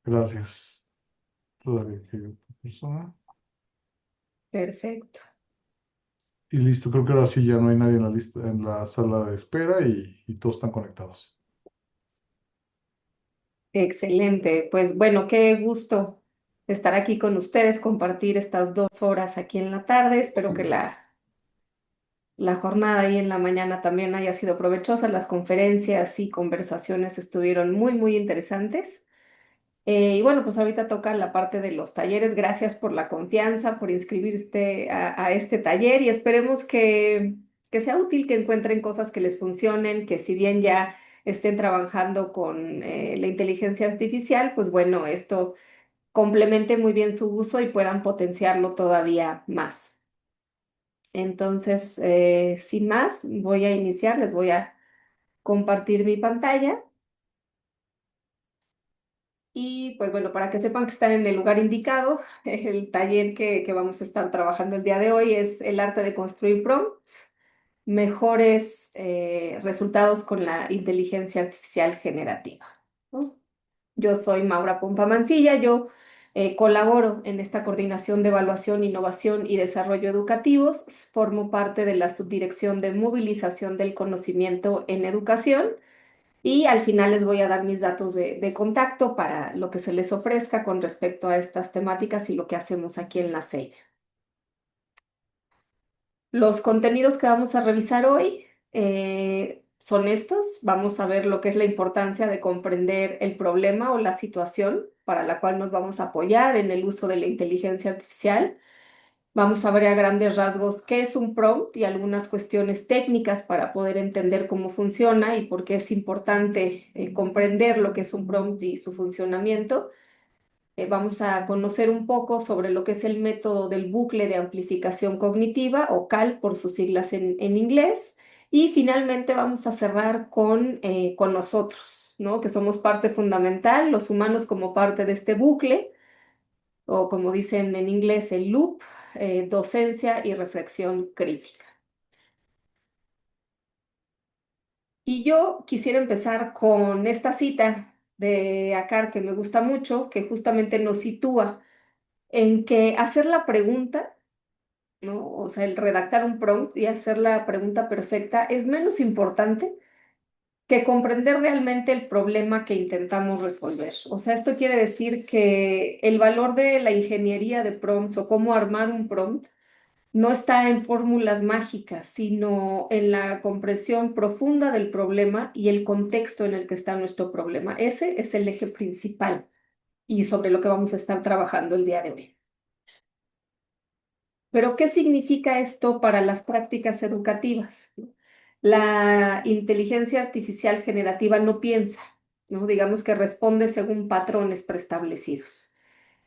Gracias. Todavía que otra persona. Perfecto. Y listo, creo que ahora sí ya no hay nadie en la lista, en la sala de espera y todos están conectados. Excelente. Pues bueno, qué gusto estar aquí con ustedes, compartir estas 2 horas aquí en la tarde. Espero que la jornada ahí en la mañana también haya sido provechosa. Las conferencias y conversaciones estuvieron muy, muy interesantes. Y bueno, pues ahorita toca la parte de los talleres. Gracias por la confianza, por inscribirte a este taller y esperemos que sea útil, que encuentren cosas que les funcionen, que si bien ya estén trabajando con la inteligencia artificial, pues bueno, esto complemente muy bien su uso y puedan potenciarlo todavía más. Entonces, sin más, voy a iniciar, les voy a compartir mi pantalla. Y pues bueno, para que sepan que están en el lugar indicado, el taller que vamos a estar trabajando el día de hoy es el arte de construir prompts, mejores resultados con la inteligencia artificial generativa, ¿no? Yo soy Maura Pompa Mancilla, yo colaboro en esta coordinación de evaluación, innovación y desarrollo educativos, formo parte de la subdirección de movilización del conocimiento en educación y al final les voy a dar mis datos de contacto para lo que se les ofrezca con respecto a estas temáticas y lo que hacemos aquí en la SEIDE. Los contenidos que vamos a revisar hoy son estos. Vamos a ver lo que es la importancia de comprender el problema o la situación para la cual nos vamos a apoyar en el uso de la inteligencia artificial. Vamos a ver a grandes rasgos qué es un prompt y algunas cuestiones técnicas para poder entender cómo funciona y por qué es importante comprender lo que es un prompt y su funcionamiento. Vamos a conocer un poco sobre lo que es el método del bucle de amplificación cognitiva o CAL por sus siglas en inglés. Y finalmente vamos a cerrar con nosotros, ¿no? Que somos parte fundamental, los humanos como parte de este bucle o como dicen en inglés, el loop, docencia y reflexión crítica. Y yo quisiera empezar con esta cita de Akar que me gusta mucho, que justamente nos sitúa en que hacer la pregunta, ¿no? O sea, el redactar un prompt y hacer la pregunta perfecta es menos importante que comprender realmente el problema que intentamos resolver. O sea, esto quiere decir que el valor de la ingeniería de prompts o cómo armar un prompt no está en fórmulas mágicas, sino en la comprensión profunda del problema y el contexto en el que está nuestro problema. Ese es el eje principal y sobre lo que vamos a estar trabajando el día de hoy. Pero, ¿qué significa esto para las prácticas educativas? La inteligencia artificial generativa no piensa, ¿no? Digamos que responde según patrones preestablecidos.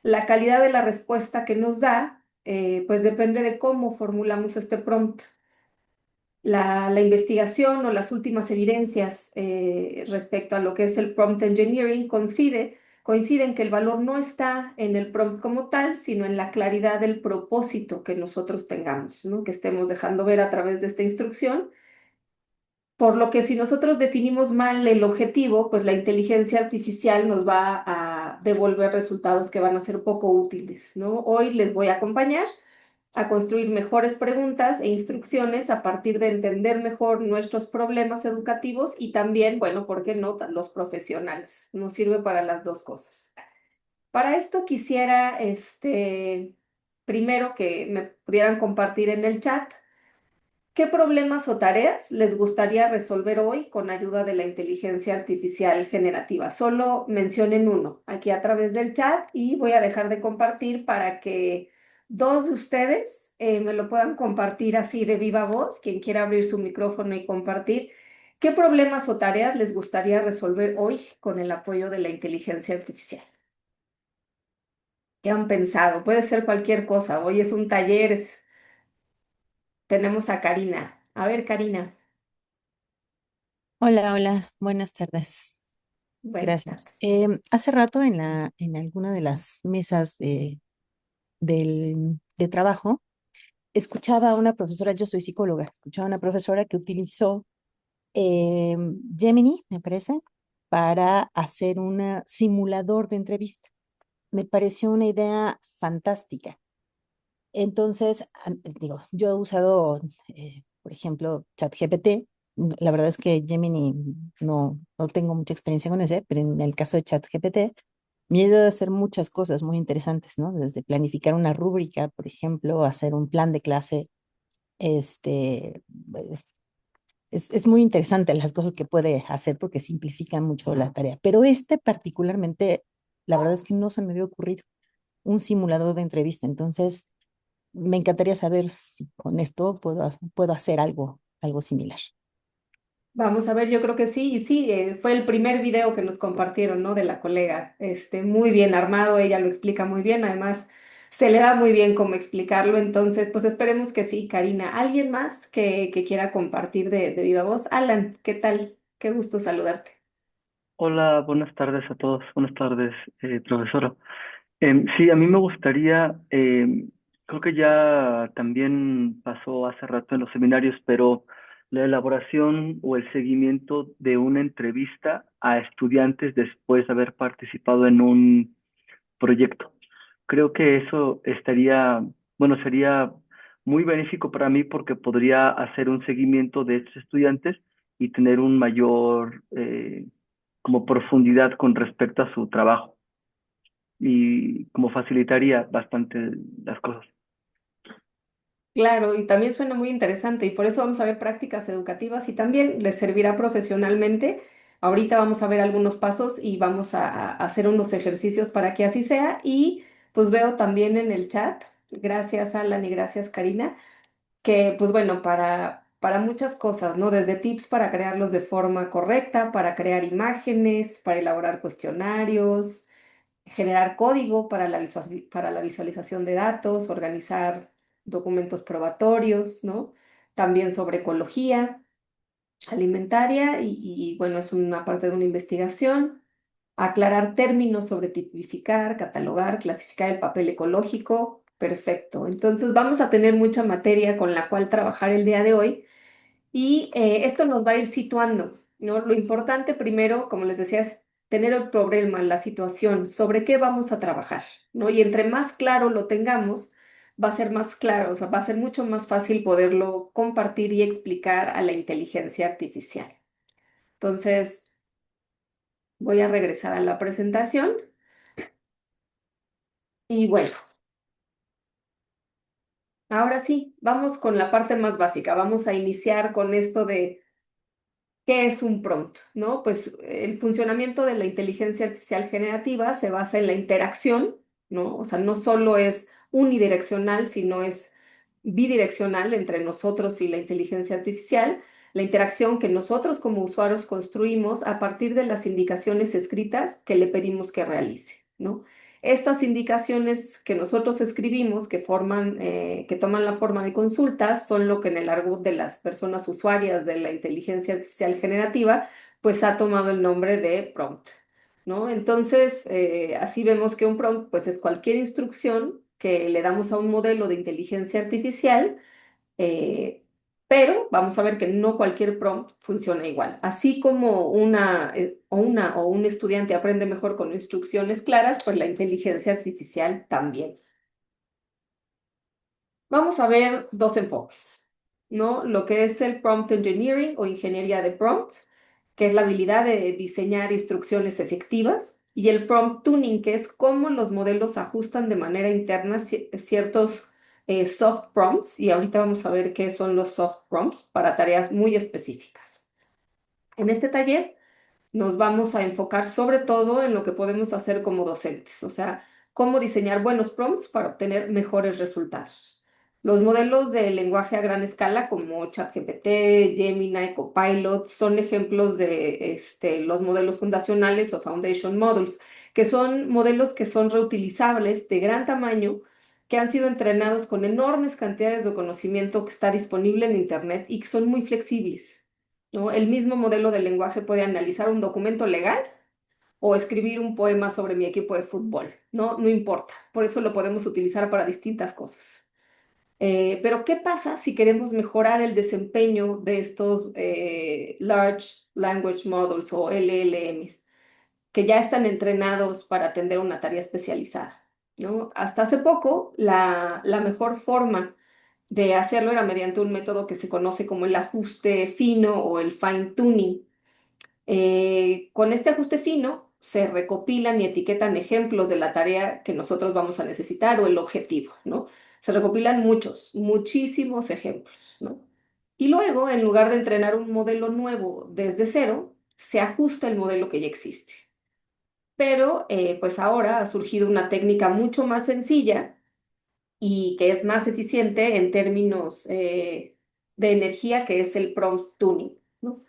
La calidad de la respuesta que nos da, pues depende de cómo formulamos este prompt. La investigación o las últimas evidencias respecto a lo que es el prompt engineering coinciden que el valor no está en el prompt como tal, sino en la claridad del propósito que nosotros tengamos, ¿no? Que estemos dejando ver a través de esta instrucción. Por lo que si nosotros definimos mal el objetivo, pues la inteligencia artificial nos va a devolver resultados que van a ser poco útiles, ¿no? Hoy les voy a acompañar a construir mejores preguntas e instrucciones a partir de entender mejor nuestros problemas educativos y también, bueno, ¿por qué no? Los profesionales. Nos sirve para las dos cosas. Para esto quisiera, primero que me pudieran compartir en el chat qué problemas o tareas les gustaría resolver hoy con ayuda de la inteligencia artificial generativa. Solo mencionen uno aquí a través del chat y voy a dejar de compartir para que dos de ustedes me lo puedan compartir así de viva voz, quien quiera abrir su micrófono y compartir. ¿Qué problemas o tareas les gustaría resolver hoy con el apoyo de la inteligencia artificial? ¿Qué han pensado? Puede ser cualquier cosa. Hoy es un taller, tenemos a Karina. A ver, Karina, Hola, hola, buenas tardes. buenas Gracias. tardes. Hace rato en alguna de las mesas de trabajo, escuchaba a una profesora, yo soy psicóloga, escuchaba a una profesora que utilizó Gemini, me parece, para hacer un simulador de entrevista. Me pareció una idea fantástica. Entonces, digo, yo he usado, por ejemplo, ChatGPT. La verdad es que Gemini no tengo mucha experiencia con ese, pero en el caso de ChatGPT me ha ayudado a hacer muchas cosas muy interesantes, ¿no? Desde planificar una rúbrica, por ejemplo, hacer un plan de clase. Este, es muy interesante las cosas que puede hacer porque simplifican mucho la tarea. Pero este particularmente, la verdad es que no se me había ocurrido un simulador de entrevista. Entonces, me encantaría saber si con esto puedo hacer algo similar. Vamos a ver, yo creo que sí, y sí, fue el primer video que nos compartieron, ¿no? De la colega, muy bien armado, ella lo explica muy bien, además se le da muy bien cómo explicarlo, entonces, pues esperemos que sí, Karina. ¿Alguien más que quiera compartir de viva voz? Alan, ¿qué tal? Qué gusto saludarte. Hola, buenas tardes a todos. Buenas tardes, profesora. Sí, a mí me gustaría, creo que ya también pasó hace rato en los seminarios, pero la elaboración o el seguimiento de una entrevista a estudiantes después de haber participado en un proyecto. Creo que eso estaría, bueno, sería muy benéfico para mí porque podría hacer un seguimiento de estos estudiantes y tener un mayor como profundidad con respecto a su trabajo y como facilitaría bastante las cosas. Claro, y también suena muy interesante y por eso vamos a ver prácticas educativas y también les servirá profesionalmente. Ahorita vamos a ver algunos pasos y vamos a hacer unos ejercicios para que así sea y pues veo también en el chat, gracias Alan y gracias Karina, que pues bueno, para muchas cosas, ¿no? Desde tips para crearlos de forma correcta, para crear imágenes, para elaborar cuestionarios, generar código para para la visualización de datos, organizar documentos probatorios, ¿no? También sobre ecología alimentaria y, bueno, es una parte de una investigación. Aclarar términos sobre tipificar, catalogar, clasificar el papel ecológico. Perfecto. Entonces vamos a tener mucha materia con la cual trabajar el día de hoy. Y esto nos va a ir situando, ¿no? Lo importante primero, como les decía, es tener el problema, la situación, sobre qué vamos a trabajar, ¿no? Y entre más claro lo tengamos, va a ser más claro, o sea, va a ser mucho más fácil poderlo compartir y explicar a la inteligencia artificial. Entonces, voy a regresar a la presentación y bueno, ahora sí, vamos con la parte más básica. Vamos a iniciar con esto de ¿qué es un prompt? ¿No? Pues el funcionamiento de la inteligencia artificial generativa se basa en la interacción, ¿no? O sea, no solo es unidireccional, sino es bidireccional entre nosotros y la inteligencia artificial, la interacción que nosotros como usuarios construimos a partir de las indicaciones escritas que le pedimos que realice, ¿no? Estas indicaciones que nosotros escribimos, que toman la forma de consultas, son lo que en el argot de las personas usuarias de la inteligencia artificial generativa, pues ha tomado el nombre de prompt, ¿no? Entonces, así vemos que un prompt, pues es cualquier instrucción que le damos a un modelo de inteligencia artificial, eh, pero vamos a ver que no cualquier prompt funciona igual. Así como una o un estudiante aprende mejor con instrucciones claras, pues la inteligencia artificial también. Vamos a ver dos enfoques, ¿no? Lo que es el prompt engineering o ingeniería de prompts, que es la habilidad de diseñar instrucciones efectivas, y el prompt tuning, que es cómo los modelos ajustan de manera interna ciertos soft prompts, y ahorita vamos a ver qué son los soft prompts para tareas muy específicas. En este taller nos vamos a enfocar sobre todo en lo que podemos hacer como docentes, o sea, cómo diseñar buenos prompts para obtener mejores resultados. Los modelos de lenguaje a gran escala como ChatGPT, Gemini, Copilot son ejemplos de los modelos fundacionales o foundation models, que son modelos que son reutilizables de gran tamaño, que han sido entrenados con enormes cantidades de conocimiento que está disponible en Internet y que son muy flexibles, ¿no? El mismo modelo de lenguaje puede analizar un documento legal o escribir un poema sobre mi equipo de fútbol, ¿no? No importa. Por eso lo podemos utilizar para distintas cosas. Pero ¿qué pasa si queremos mejorar el desempeño de estos Large Language Models o LLMs? que ya están entrenados para atender una tarea especializada, ¿no? Hasta hace poco, la mejor forma de hacerlo era mediante un método que se conoce como el ajuste fino o el fine tuning. Con este ajuste fino se recopilan y etiquetan ejemplos de la tarea que nosotros vamos a necesitar o el objetivo, ¿no? Se recopilan muchísimos ejemplos, ¿no? Y luego, en lugar de entrenar un modelo nuevo desde cero, se ajusta el modelo que ya existe. Pero pues ahora ha surgido una técnica mucho más sencilla y que es más eficiente en términos de energía, que es el prompt tuning, ¿no?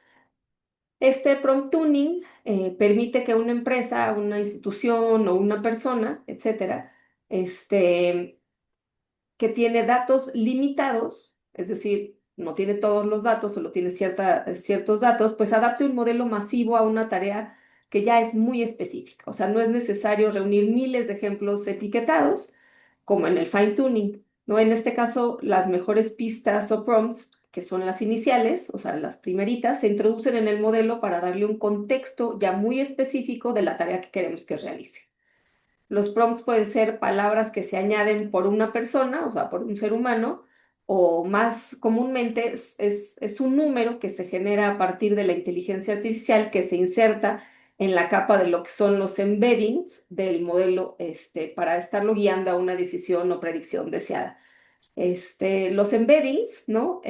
Este prompt tuning permite que una empresa, una institución o una persona, etcétera, este, que tiene datos limitados, es decir, no tiene todos los datos, solo tiene ciertos datos, pues adapte un modelo masivo a una tarea que ya es muy específica. O sea, no es necesario reunir miles de ejemplos etiquetados, como en el fine tuning, ¿no? En este caso, las mejores pistas o prompts, que son las iniciales, o sea, las primeritas, se introducen en el modelo para darle un contexto ya muy específico de la tarea que queremos que realice. Los prompts pueden ser palabras que se añaden por una persona, o sea, por un ser humano, o más comúnmente es un número que se genera a partir de la inteligencia artificial que se inserta en la capa de lo que son los embeddings del modelo, para estarlo guiando a una decisión o predicción deseada. Los embeddings, ¿no?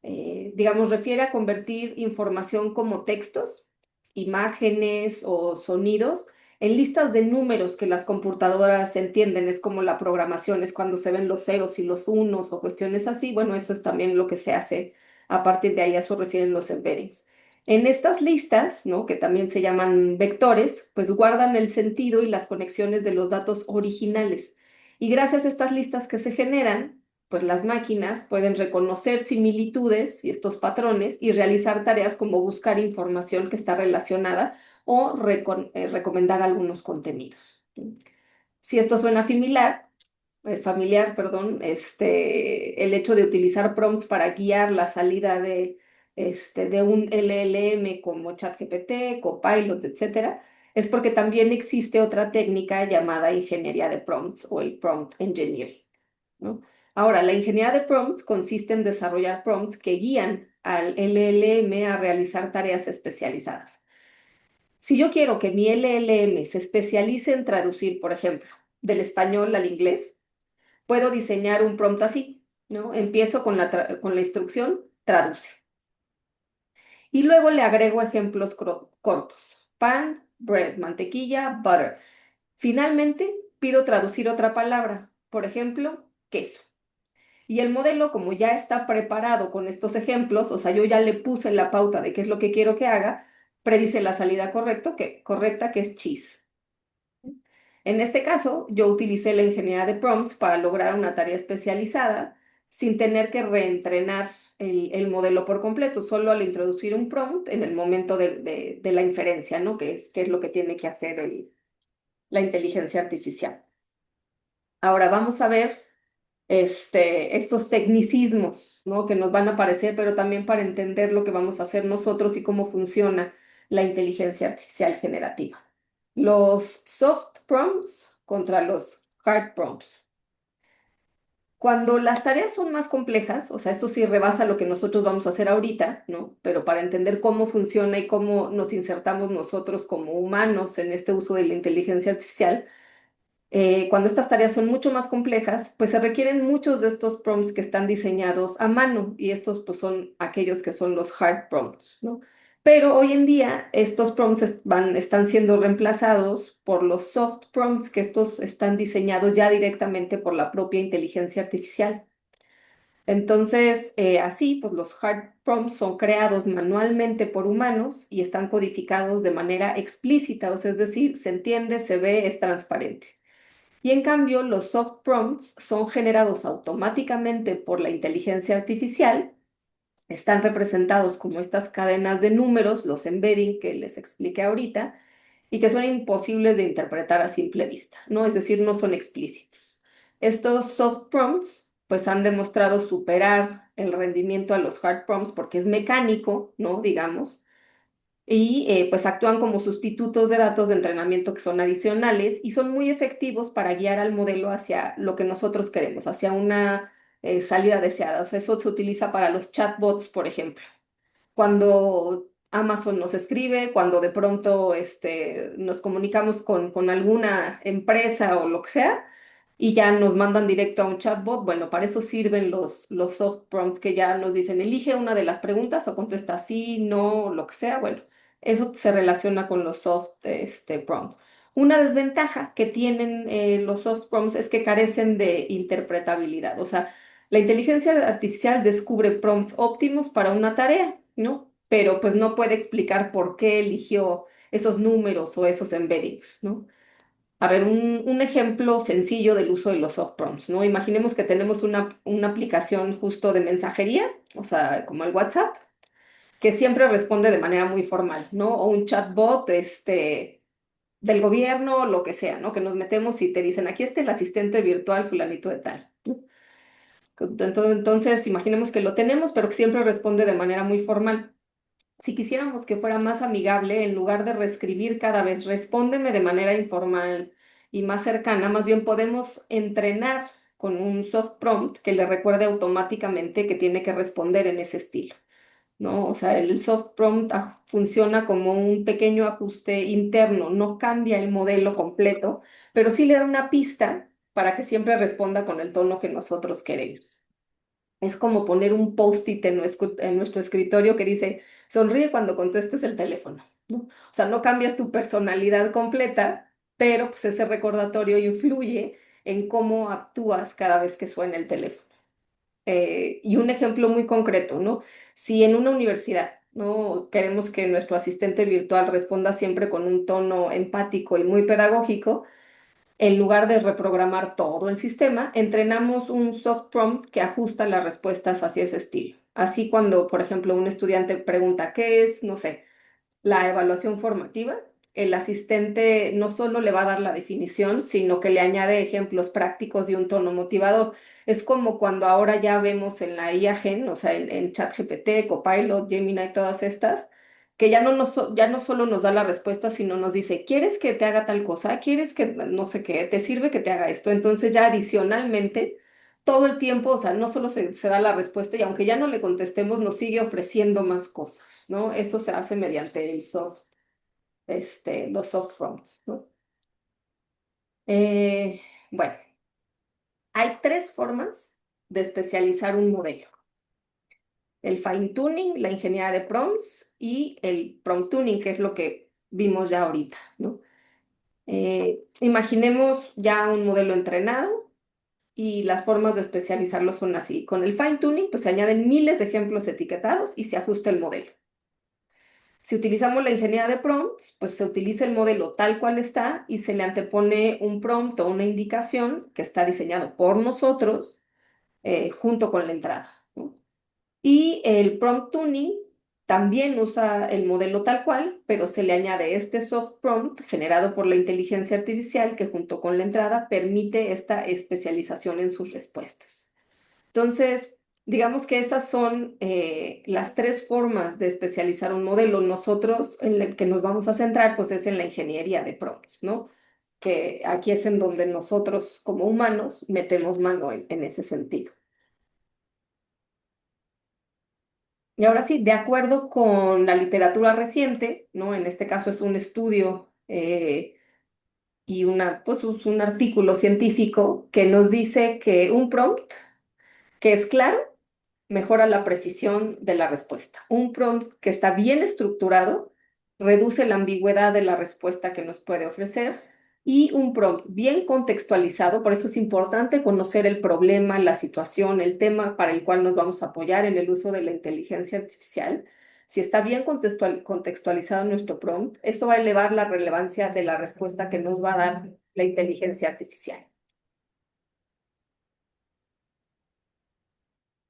Digamos, refiere a convertir información como textos, imágenes o sonidos en listas de números que las computadoras entienden. Es como la programación, es cuando se ven los ceros y los unos o cuestiones así. Bueno, eso es también lo que se hace a partir de ahí, a eso refieren los embeddings. En estas listas, ¿no? Que también se llaman vectores, pues guardan el sentido y las conexiones de los datos originales. Y gracias a estas listas que se generan, pues las máquinas pueden reconocer similitudes y estos patrones y realizar tareas como buscar información que está relacionada o recomendar algunos contenidos. Si esto suena familiar, perdón, el hecho de utilizar prompts para guiar la salida de un LLM como ChatGPT, Copilot, etcétera, es porque también existe otra técnica llamada ingeniería de prompts o el prompt engineering, ¿no? Ahora, la ingeniería de prompts consiste en desarrollar prompts que guían al LLM a realizar tareas especializadas. Si yo quiero que mi LLM se especialice en traducir, por ejemplo, del español al inglés, puedo diseñar un prompt así, ¿no? Empiezo con la instrucción, traduce. Y luego le agrego ejemplos cortos. Pan, bread, mantequilla, butter. Finalmente, pido traducir otra palabra, por ejemplo, queso. Y el modelo, como ya está preparado con estos ejemplos, o sea, yo ya le puse la pauta de qué es lo que quiero que haga, predice la salida correcta, que es cheese. En este caso, yo utilicé la ingeniería de prompts para lograr una tarea especializada sin tener que reentrenar el modelo por completo, solo al introducir un prompt en el momento de la inferencia, ¿no? Que es lo que tiene que hacer la inteligencia artificial. Ahora vamos a ver estos tecnicismos, ¿no? Que nos van a aparecer, pero también para entender lo que vamos a hacer nosotros y cómo funciona la inteligencia artificial generativa. Los soft prompts contra los hard prompts. Cuando las tareas son más complejas, o sea, esto sí rebasa lo que nosotros vamos a hacer ahorita, ¿no? Pero para entender cómo funciona y cómo nos insertamos nosotros como humanos en este uso de la inteligencia artificial, cuando estas tareas son mucho más complejas, pues se requieren muchos de estos prompts que están diseñados a mano y estos pues son aquellos que son los hard prompts, ¿no? Pero hoy en día estos prompts están siendo reemplazados por los soft prompts, que estos están diseñados ya directamente por la propia inteligencia artificial. Entonces, así, pues los hard prompts son creados manualmente por humanos y están codificados de manera explícita, o sea, es decir, se entiende, se ve, es transparente. Y en cambio, los soft prompts son generados automáticamente por la inteligencia artificial, están representados como estas cadenas de números, los embedding que les expliqué ahorita, y que son imposibles de interpretar a simple vista, ¿no? Es decir, no son explícitos. Estos soft prompts, pues han demostrado superar el rendimiento a los hard prompts porque es mecánico, ¿no? Digamos, y pues actúan como sustitutos de datos de entrenamiento que son adicionales y son muy efectivos para guiar al modelo hacia lo que nosotros queremos, hacia una salida deseada. O sea, eso se utiliza para los chatbots, por ejemplo. Cuando Amazon nos escribe, cuando de pronto nos comunicamos con alguna empresa o lo que sea, y ya nos mandan directo a un chatbot, bueno, para eso sirven los soft prompts que ya nos dicen, elige una de las preguntas o contesta sí, no, lo que sea, bueno, eso se relaciona con los soft prompts. Una desventaja que tienen los soft prompts es que carecen de interpretabilidad, o sea, la inteligencia artificial descubre prompts óptimos para una tarea, ¿no? Pero pues no puede explicar por qué eligió esos números o esos embeddings, ¿no? A ver, un ejemplo sencillo del uso de los soft prompts, ¿no? Imaginemos que tenemos una aplicación justo de mensajería, o sea, como el WhatsApp, que siempre responde de manera muy formal, ¿no? O un chatbot, del gobierno, o lo que sea, ¿no? Que nos metemos y te dicen, aquí está el asistente virtual fulanito de tal. Entonces, imaginemos que lo tenemos, pero que siempre responde de manera muy formal. Si quisiéramos que fuera más amigable, en lugar de reescribir cada vez, respóndeme de manera informal y más cercana, más bien podemos entrenar con un soft prompt que le recuerde automáticamente que tiene que responder en ese estilo, ¿no? O sea, el soft prompt funciona como un pequeño ajuste interno, no cambia el modelo completo, pero sí le da una pista para que siempre responda con el tono que nosotros queremos. Es como poner un post-it en nuestro escritorio que dice, sonríe cuando contestes el teléfono, ¿no? O sea, no cambias tu personalidad completa, pero pues ese recordatorio influye en cómo actúas cada vez que suena el teléfono. Y un ejemplo muy concreto, ¿no? Si en una universidad, ¿no? Queremos que nuestro asistente virtual responda siempre con un tono empático y muy pedagógico, en lugar de reprogramar todo el sistema, entrenamos un soft prompt que ajusta las respuestas hacia ese estilo. Así cuando, por ejemplo, un estudiante pregunta qué es, no sé, la evaluación formativa, el asistente no solo le va a dar la definición, sino que le añade ejemplos prácticos y un tono motivador. Es como cuando ahora ya vemos en la IA Gen, o sea, en ChatGPT, Copilot, Gemini y todas estas, que ya no solo nos da la respuesta, sino nos dice, ¿quieres que te haga tal cosa? ¿Quieres que no sé qué? ¿Te sirve que te haga esto? Entonces ya adicionalmente, todo el tiempo, o sea, no solo se da la respuesta y aunque ya no le contestemos, nos sigue ofreciendo más cosas, ¿no? Eso se hace mediante los soft prompts, ¿no? Eh, bueno, hay tres formas de especializar un modelo. El fine tuning, la ingeniería de prompts y el prompt tuning, que es lo que vimos ya ahorita, ¿no? Imaginemos ya un modelo entrenado y las formas de especializarlo son así. Con el fine tuning, pues se añaden miles de ejemplos etiquetados y se ajusta el modelo. Si utilizamos la ingeniería de prompts, pues se utiliza el modelo tal cual está y se le antepone un prompt o una indicación que está diseñado por nosotros junto con la entrada, ¿no? Y el prompt tuning también usa el modelo tal cual, pero se le añade este soft prompt generado por la inteligencia artificial que junto con la entrada permite esta especialización en sus respuestas. Entonces, digamos que esas son las tres formas de especializar un modelo. Nosotros en el que nos vamos a centrar, pues es en la ingeniería de prompts, ¿no? Que aquí es en donde nosotros como humanos metemos mano en ese sentido. Y ahora sí, de acuerdo con la literatura reciente, ¿no? En este caso es un estudio y pues es un artículo científico que nos dice que un prompt que es claro mejora la precisión de la respuesta. Un prompt que está bien estructurado reduce la ambigüedad de la respuesta que nos puede ofrecer y un prompt bien contextualizado, por eso es importante conocer el problema, la situación, el tema para el cual nos vamos a apoyar en el uso de la inteligencia artificial. Si está bien contextualizado nuestro prompt, eso va a elevar la relevancia de la respuesta que nos va a dar la inteligencia artificial.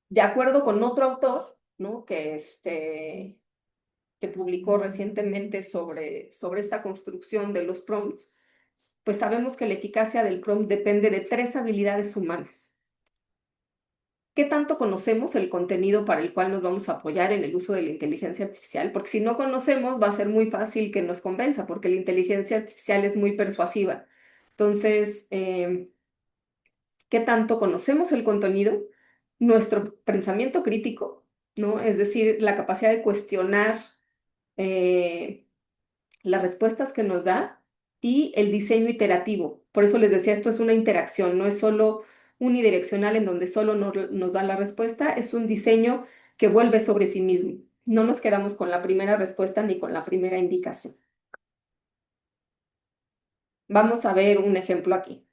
De acuerdo con otro autor, ¿no? Que publicó recientemente sobre esta construcción de los prompts, pues sabemos que la eficacia del prompt depende de tres habilidades humanas. ¿Qué tanto conocemos el contenido para el cual nos vamos a apoyar en el uso de la inteligencia artificial? Porque si no conocemos, va a ser muy fácil que nos convenza, porque la inteligencia artificial es muy persuasiva. Entonces, ¿qué tanto conocemos el contenido? Nuestro pensamiento crítico, ¿no? Es decir, la capacidad de cuestionar eh, las respuestas que nos da y el diseño iterativo. Por eso les decía, esto es una interacción, no es solo unidireccional en donde solo nos da la respuesta, es un diseño que vuelve sobre sí mismo. No nos quedamos con la primera respuesta ni con la primera indicación. Vamos a ver un ejemplo aquí.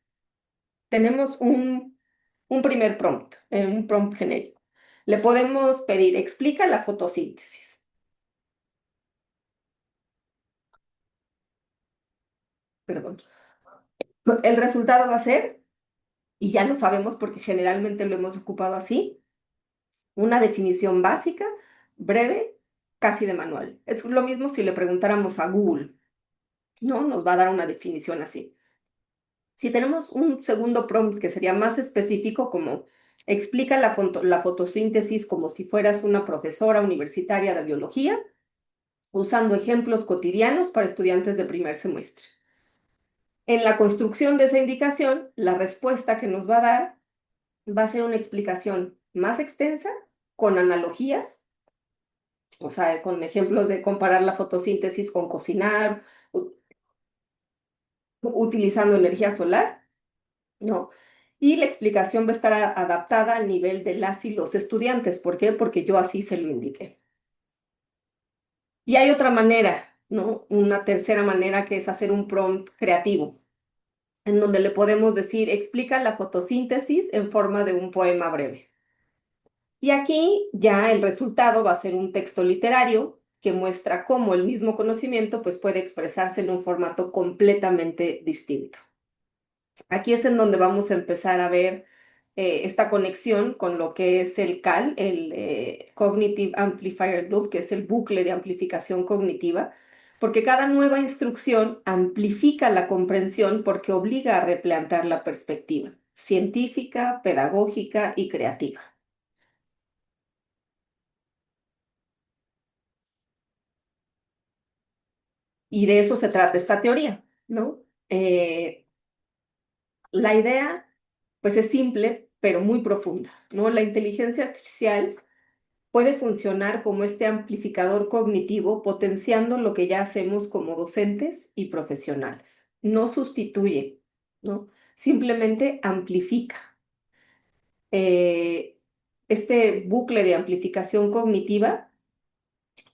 Tenemos un primer prompt, un prompt genérico. Le podemos pedir, explica la fotosíntesis. Perdón. El resultado va a ser, y ya lo sabemos porque generalmente lo hemos ocupado así, una definición básica, breve, casi de manual. Es lo mismo si le preguntáramos a Google, ¿no? Nos va a dar una definición así. Si tenemos un segundo prompt que sería más específico, como explica la fotosíntesis como si fueras una profesora universitaria de biología, usando ejemplos cotidianos para estudiantes de primer semestre. En la construcción de esa indicación, la respuesta que nos va a dar va a ser una explicación más extensa, con analogías, o sea, con ejemplos de comparar la fotosíntesis con cocinar, utilizando energía solar, ¿no? Y la explicación va a estar adaptada al nivel de las y los estudiantes. ¿Por qué? Porque yo así se lo indiqué. Y hay otra manera, ¿no? Una tercera manera que es hacer un prompt creativo, en donde le podemos decir, explica la fotosíntesis en forma de un poema breve. Y aquí ya el resultado va a ser un texto literario que muestra cómo el mismo conocimiento pues, puede expresarse en un formato completamente distinto. Aquí es en donde vamos a empezar a ver esta conexión con lo que es el CAL, el Cognitive Amplifier Loop, que es el bucle de amplificación cognitiva, porque cada nueva instrucción amplifica la comprensión porque obliga a replantear la perspectiva científica, pedagógica y creativa. Y de eso se trata esta teoría, ¿no? La idea, pues es simple, pero muy profunda, ¿no? La inteligencia artificial puede funcionar como este amplificador cognitivo, potenciando lo que ya hacemos como docentes y profesionales. No sustituye, ¿no? Simplemente amplifica. Eh, este bucle de amplificación cognitiva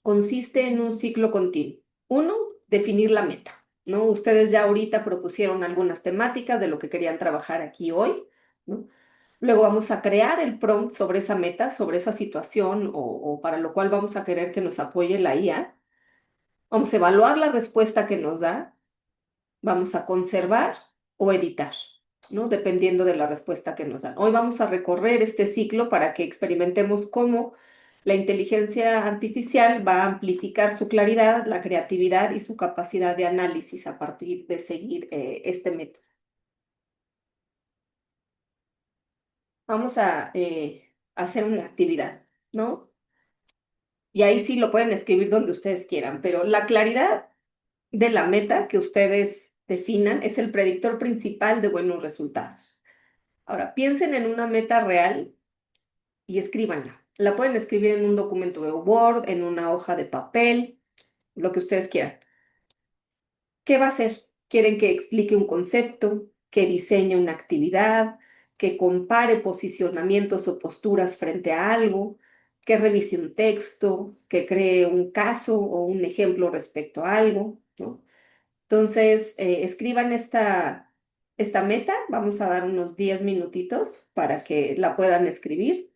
consiste en un ciclo continuo. Uno, definir la meta, ¿no? Ustedes ya ahorita propusieron algunas temáticas de lo que querían trabajar aquí hoy, ¿no? Luego vamos a crear el prompt sobre esa meta, sobre esa situación o para lo cual vamos a querer que nos apoye la IA. Vamos a evaluar la respuesta que nos da, vamos a conservar o editar, ¿no? Dependiendo de la respuesta que nos dan. Hoy vamos a recorrer este ciclo para que experimentemos cómo la inteligencia artificial va a amplificar su claridad, la creatividad y su capacidad de análisis a partir de seguir este método. Vamos a hacer una actividad, ¿no? Y ahí sí lo pueden escribir donde ustedes quieran, pero la claridad de la meta que ustedes definan es el predictor principal de buenos resultados. Ahora, piensen en una meta real y escríbanla. La pueden escribir en un documento de Word, en una hoja de papel, lo que ustedes quieran. ¿Qué va a hacer? ¿Quieren que explique un concepto, que diseñe una actividad, que compare posicionamientos o posturas frente a algo, que revise un texto, que cree un caso o un ejemplo respecto a algo, ¿no? Entonces, escriban esta meta. Vamos a dar unos 10 minutitos para que la puedan escribir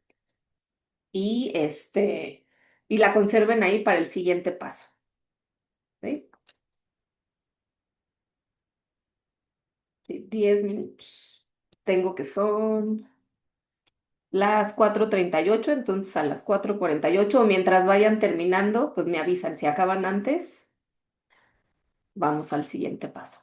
y, y la conserven ahí para el siguiente paso. ¿Sí? Sí, 10 minutos. Tengo que son las 4:38, entonces a las 4:48, o mientras vayan terminando, pues me avisan. Si acaban antes, vamos al siguiente paso.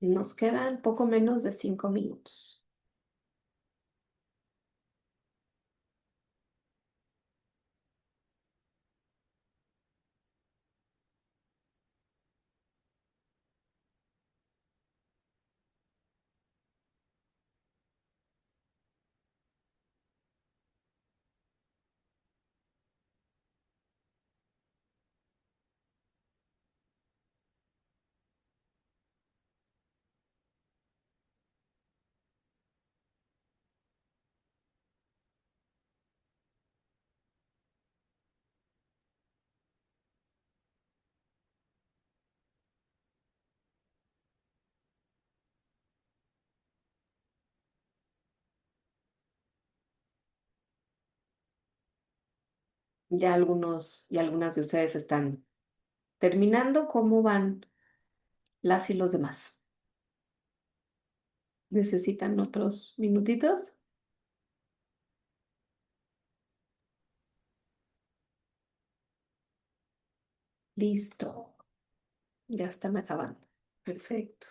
Nos quedan poco menos de 5 minutos. Ya algunos y algunas de ustedes están terminando. ¿Cómo van las y los demás? ¿Necesitan otros minutitos? Listo. Ya están acabando. Perfecto.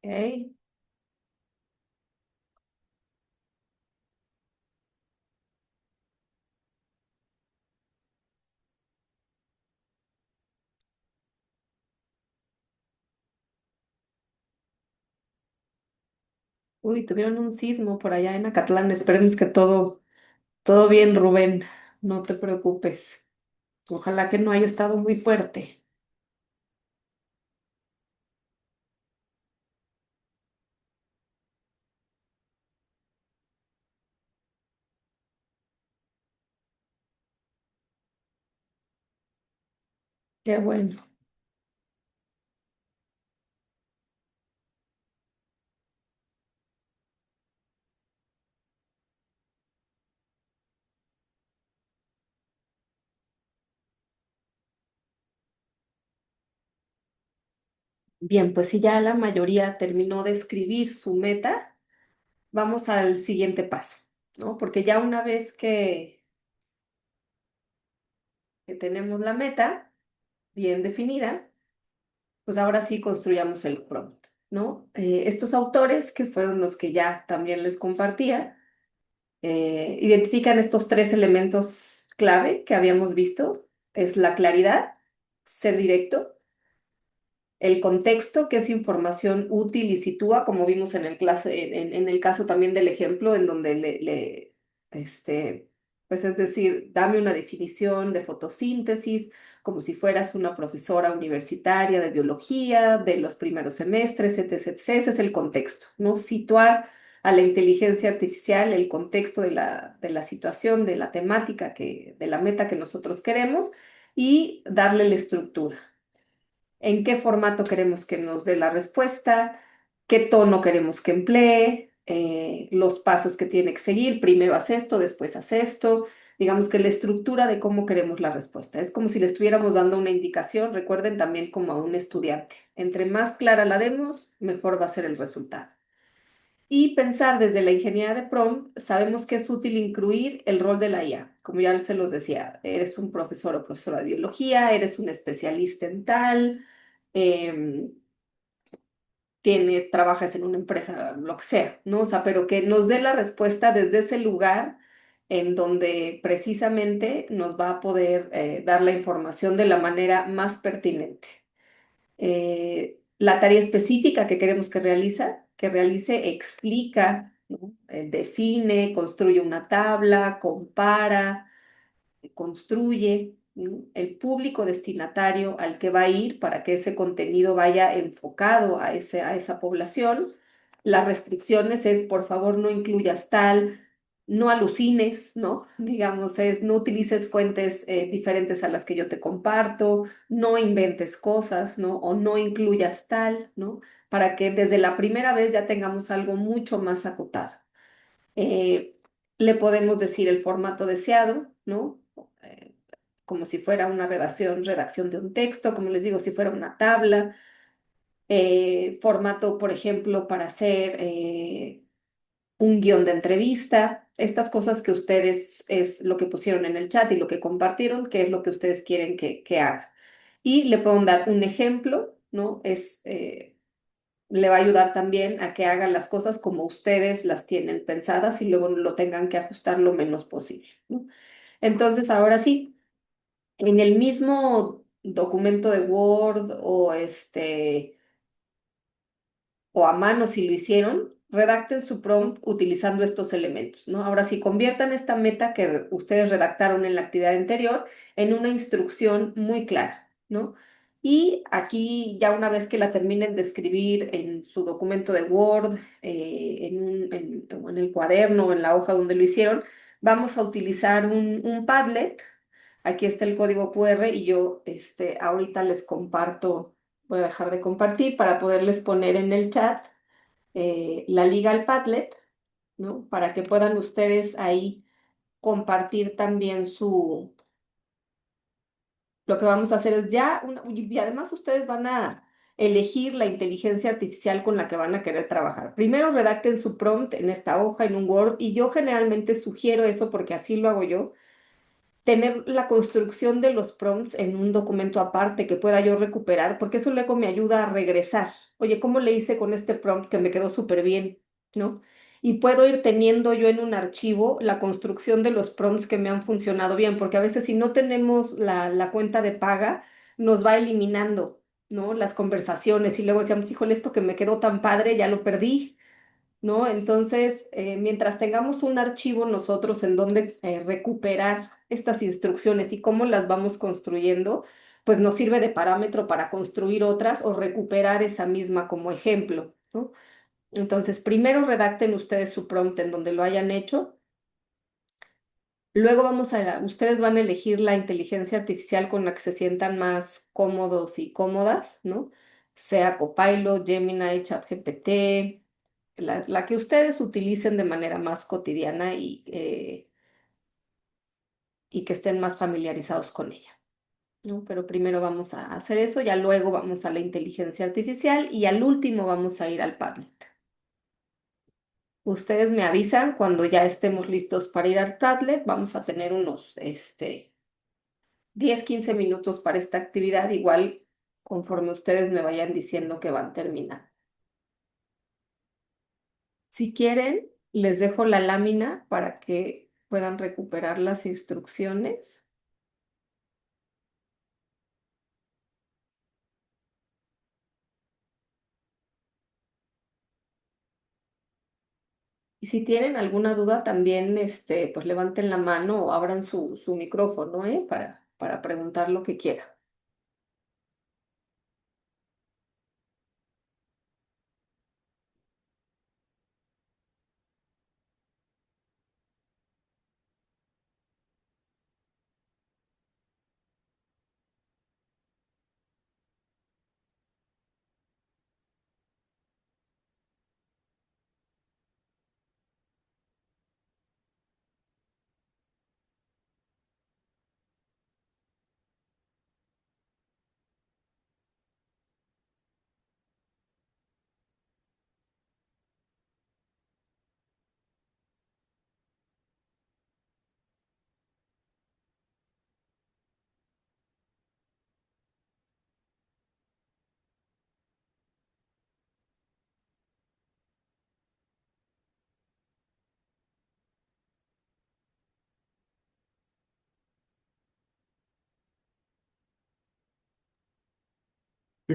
Ok. Uy, tuvieron un sismo por allá en Acatlán. Esperemos que todo bien, Rubén. No te preocupes. Ojalá que no haya estado muy fuerte. Qué bueno. Bien, pues si ya la mayoría terminó de escribir su meta, vamos al siguiente paso, ¿no? Porque ya una vez que tenemos la meta bien definida, pues ahora sí construyamos el prompt, ¿no? Estos autores, que fueron los que ya también les compartía, identifican estos tres elementos clave que habíamos visto. Es la claridad, ser directo, el contexto, que es información útil y sitúa, como vimos en el, en el caso también del ejemplo, en donde pues es decir, dame una definición de fotosíntesis, como si fueras una profesora universitaria de biología, de los primeros semestres, etc., etc. Ese es el contexto, ¿no? Situar a la inteligencia artificial el contexto de la situación, de la temática, de la meta que nosotros queremos, y darle la estructura. En qué formato queremos que nos dé la respuesta, qué tono queremos que emplee, los pasos que tiene que seguir. Primero haz esto, después haz esto. Digamos que la estructura de cómo queremos la respuesta. Es como si le estuviéramos dando una indicación, recuerden, también como a un estudiante. Entre más clara la demos, mejor va a ser el resultado. Y pensar desde la ingeniería de prompt, sabemos que es útil incluir el rol de la IA. Como ya se los decía, eres un profesor o profesora de biología, eres un especialista en tal, em, trabajas en una empresa, lo que sea, ¿no? O sea, pero que nos dé la respuesta desde ese lugar en donde precisamente nos va a poder dar la información de la manera más pertinente. La tarea específica que queremos que realice explica, ¿no? Define, construye una tabla, compara, construye, ¿no? El público destinatario al que va a ir para que ese contenido vaya enfocado a esa población. Las restricciones es, por favor, no incluyas tal, no alucines, ¿no? Digamos, no utilices fuentes diferentes a las que yo te comparto, no inventes cosas, ¿no? O no incluyas tal, ¿no? Para que desde la primera vez ya tengamos algo mucho más acotado. Eh, Le podemos decir el formato deseado, ¿no? Eh, Como si fuera una redacción de un texto, como les digo, si fuera una tabla. Formato, por ejemplo, para hacer un guión de entrevista, estas cosas que ustedes es lo que pusieron en el chat y lo que compartieron, qué es lo que ustedes quieren que haga. Y le pueden dar un ejemplo, ¿no? Le va a ayudar también a que hagan las cosas como ustedes las tienen pensadas y luego lo tengan que ajustar lo menos posible, ¿no? Entonces, ahora sí, en el mismo documento de Word o a mano si lo hicieron, redacten su prompt utilizando estos elementos, ¿no? Ahora sí, conviertan esta meta que ustedes redactaron en la actividad anterior en una instrucción muy clara, ¿no? Y aquí, ya una vez que la terminen de escribir en su documento de Word, o en el cuaderno o en la hoja donde lo hicieron, vamos a utilizar un Padlet. Aquí está el código QR y yo ahorita les comparto, voy a dejar de compartir para poderles poner en el chat la liga al Padlet, ¿no? Para que puedan ustedes ahí compartir también lo que vamos a hacer es y además ustedes van a elegir la inteligencia artificial con la que van a querer trabajar. Primero redacten su prompt en esta hoja, en un Word, y yo generalmente sugiero eso porque así lo hago yo, tener la construcción de los prompts en un documento aparte que pueda yo recuperar, porque eso luego me ayuda a regresar. Oye, ¿cómo le hice con este prompt que me quedó súper bien? ¿No? Y puedo ir teniendo yo en un archivo la construcción de los prompts que me han funcionado bien, porque a veces si no tenemos la cuenta de paga, nos va eliminando, ¿no? Las conversaciones y luego decíamos, híjole, esto que me quedó tan padre, ya lo perdí, ¿no? Entonces, mientras tengamos un archivo nosotros en donde recuperar estas instrucciones y cómo las vamos construyendo, pues nos sirve de parámetro para construir otras o recuperar esa misma como ejemplo, ¿no? Entonces, primero redacten ustedes su prompt en donde lo hayan hecho. Luego ustedes van a elegir la inteligencia artificial con la que se sientan más cómodos y cómodas, ¿no? Sea Copilot, Gemini, ChatGPT, la que ustedes utilicen de manera más cotidiana y que estén más familiarizados con ella, ¿no? Pero primero vamos a hacer eso, ya luego vamos a la inteligencia artificial y al último vamos a ir al Padlet. Ustedes me avisan cuando ya estemos listos para ir al Padlet. Vamos a tener unos 10, 15 minutos para esta actividad, igual conforme ustedes me vayan diciendo que van terminando. Si quieren, les dejo la lámina para que puedan recuperar las instrucciones. Y si tienen alguna duda, también pues levanten la mano o abran su micrófono, para preguntar lo que quieran.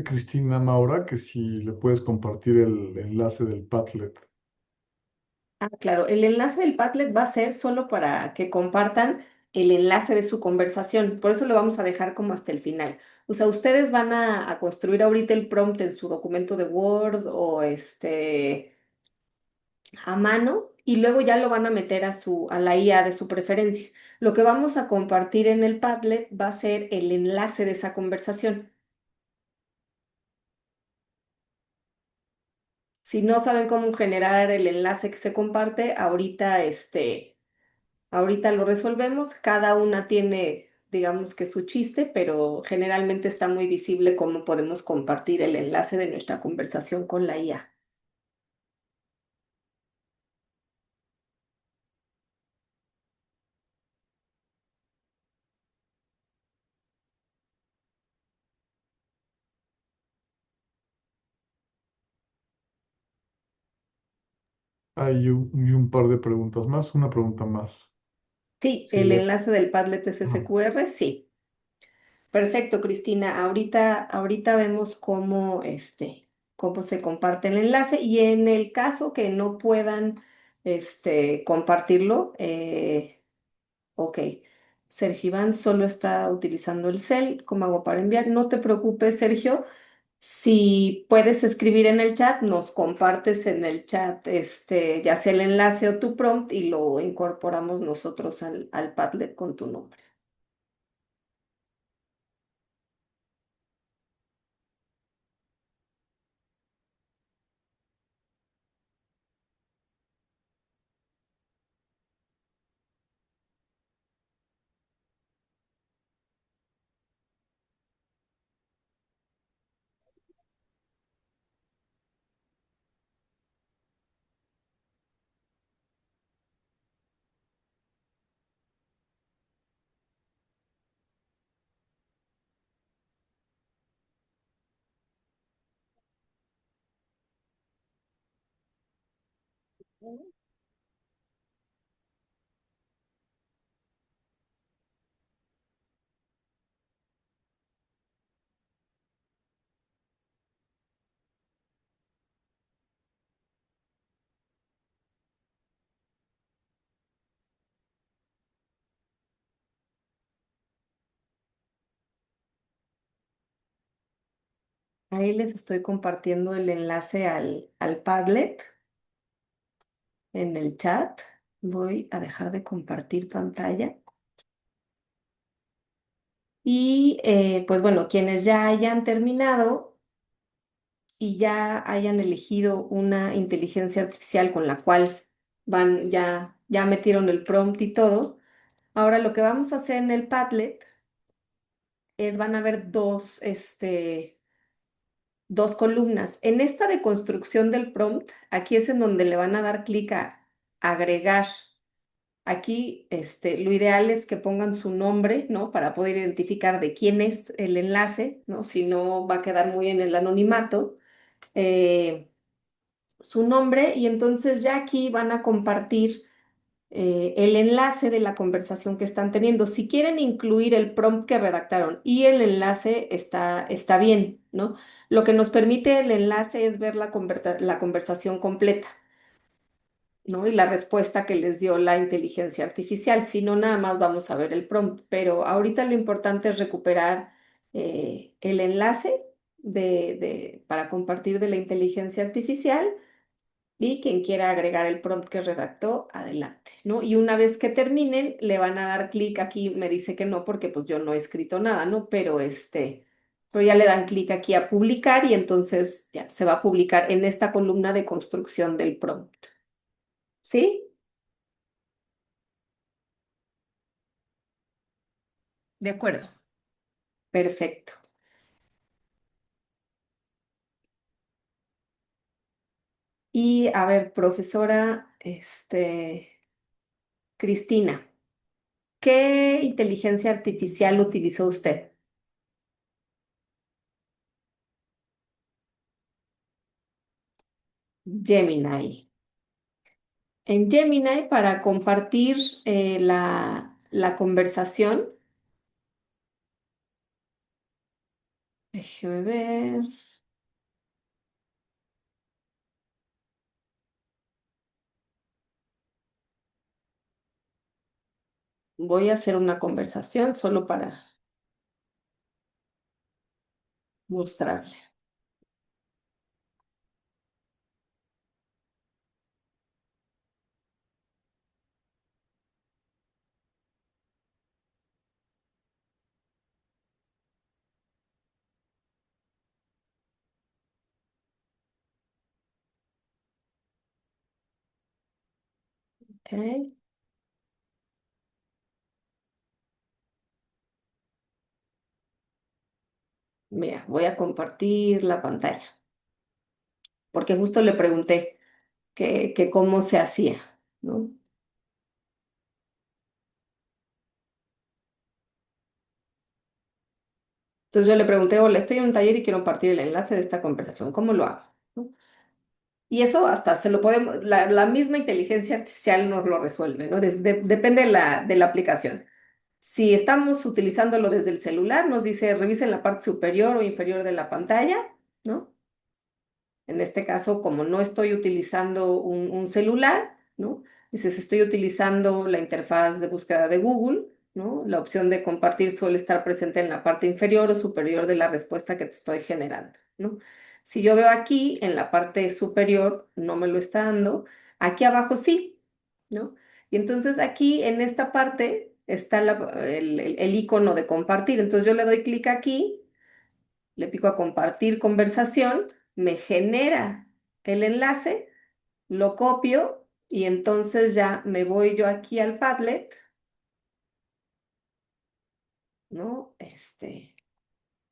Cristina Maura, que si le puedes compartir el enlace del Padlet. Ah, claro, el enlace del Padlet va a ser solo para que compartan el enlace de su conversación. Por eso lo vamos a dejar como hasta el final. O sea, ustedes van a construir ahorita el prompt en su documento de Word o a mano y luego ya lo van a meter a la IA de su preferencia. Lo que vamos a compartir en el Padlet va a ser el enlace de esa conversación. Si no saben cómo generar el enlace que se comparte, ahorita lo resolvemos. Cada una tiene, digamos que su chiste, pero generalmente está muy visible cómo podemos compartir el enlace de nuestra conversación con la IA. Hay un par de preguntas más, una pregunta más. Sí, Sí, el ya. enlace del Padlet Ajá. SSQR, sí. Perfecto, Cristina. Ahorita vemos cómo se comparte el enlace y en el caso que no puedan, compartirlo, ok. Sergio Iván solo está utilizando el cel. ¿Cómo hago para enviar? No te preocupes, Sergio. Si puedes escribir en el chat, nos compartes en el chat, ya sea el enlace o tu prompt y lo incorporamos nosotros al Padlet con tu nombre. Ahí les estoy compartiendo el enlace al Padlet en el chat. Voy a dejar de compartir pantalla. Y pues bueno, quienes ya hayan terminado y ya hayan elegido una inteligencia artificial con la cual ya metieron el prompt y todo, ahora lo que vamos a hacer en el Padlet es van a ver dos columnas. En esta de construcción del prompt, aquí es en donde le van a dar clic a agregar. Aquí, lo ideal es que pongan su nombre, ¿no? Para poder identificar de quién es el enlace, ¿no? Si no, va a quedar muy en el anonimato. eh, Su nombre y entonces ya aquí van a compartir el enlace de la conversación que están teniendo. Si quieren incluir el prompt que redactaron y el enlace está bien, ¿no? Lo que nos permite el enlace es ver la conversación completa. ¿No? Y la respuesta que les dio la inteligencia artificial. Si no, nada más vamos a ver el prompt. Pero ahorita lo importante es recuperar el enlace para compartir de la inteligencia artificial y quien quiera agregar el prompt que redactó, adelante, ¿no? Y una vez que terminen, le van a dar clic aquí, me dice que no, porque pues yo no he escrito nada, ¿no? Pero ya le dan clic aquí a publicar y entonces ya se va a publicar en esta columna de construcción del prompt. ¿Sí? De acuerdo. Perfecto. Y a ver, profesora, Cristina, ¿qué inteligencia artificial utilizó usted? Gemini. En Gemini, para compartir la conversación, déjeme ver, voy a hacer una conversación solo para mostrarle. Ok. Mira, voy a compartir la pantalla, porque justo le pregunté que cómo se hacía, ¿no? Entonces yo le pregunté, hola, estoy en un taller y quiero compartir el enlace de esta conversación, ¿cómo lo hago? ¿No? Y eso hasta se lo podemos, la misma inteligencia artificial nos lo resuelve, ¿no? Depende de la aplicación. Si estamos utilizándolo desde el celular, nos dice revisen la parte superior o inferior de la pantalla, ¿no? En este caso, como no estoy utilizando un celular, ¿no? Dices, estoy utilizando la interfaz de búsqueda de Google, ¿no? La opción de compartir suele estar presente en la parte inferior o superior de la respuesta que te estoy generando, ¿no? Si yo veo aquí, en la parte superior, no me lo está dando, aquí abajo sí, ¿no? Y entonces aquí, en esta parte, está el icono de compartir. Entonces yo le doy clic aquí, le pico a compartir conversación, me genera el enlace, lo copio y entonces ya me voy yo aquí al Padlet, ¿no?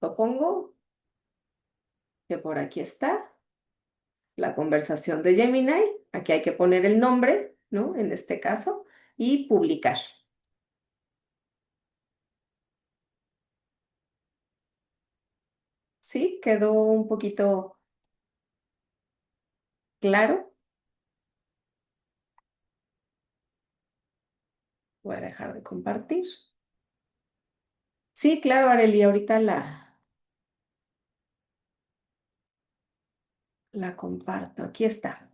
Lo pongo, que por aquí está, la conversación de Gemini, aquí hay que poner el nombre, ¿no? En este caso, y publicar. ¿Sí? ¿Quedó un poquito claro? Voy a dejar de compartir. Sí, claro, Areli, ahorita la comparto. Aquí está.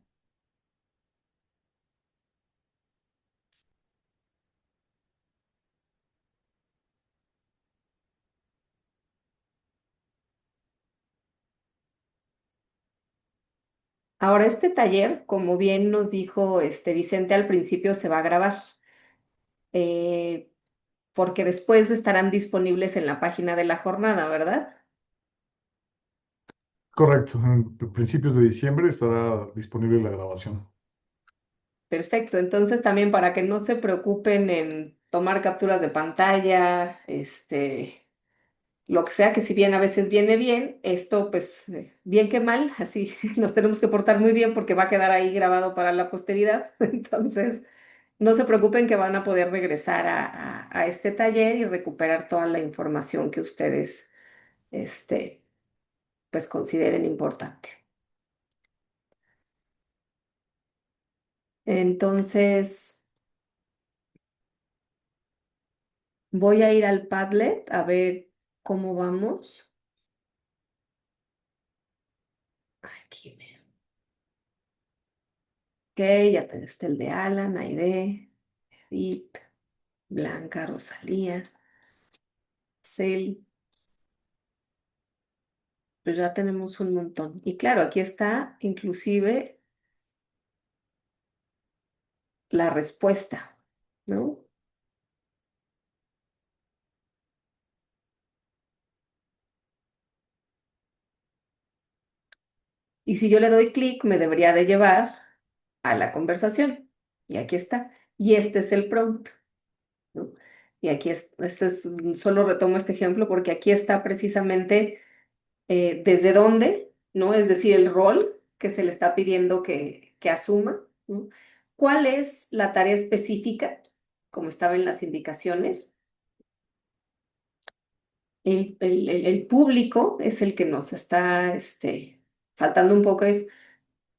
Ahora, este taller, como bien nos dijo Vicente al principio, se va a grabar, eh, porque después estarán disponibles en la página de la jornada, ¿verdad? Correcto, en principios de diciembre estará disponible la grabación. Perfecto. Entonces, también para que no se preocupen en tomar capturas de pantalla, lo que sea, que si bien a veces viene bien, esto pues bien que mal, así nos tenemos que portar muy bien porque va a quedar ahí grabado para la posteridad. Entonces, no se preocupen que van a poder regresar a este taller y recuperar toda la información que ustedes este, pues consideren importante. Entonces, voy a ir al Padlet a ver cómo vamos. Aquí, mira. Ok, ya está el de Alan, Aide, Edith, Blanca, Rosalía, Cel. Pues ya tenemos un montón. Y claro, aquí está inclusive la respuesta, ¿no? Y si yo le doy clic, me debería de llevar a la conversación. Y aquí está. Y este es el prompt, ¿no? Y aquí solo retomo este ejemplo porque aquí está precisamente desde dónde, ¿no? Es decir, el rol que se le está pidiendo que asuma, ¿no? ¿Cuál es la tarea específica, como estaba en las indicaciones? El público es el que nos está faltando un poco, es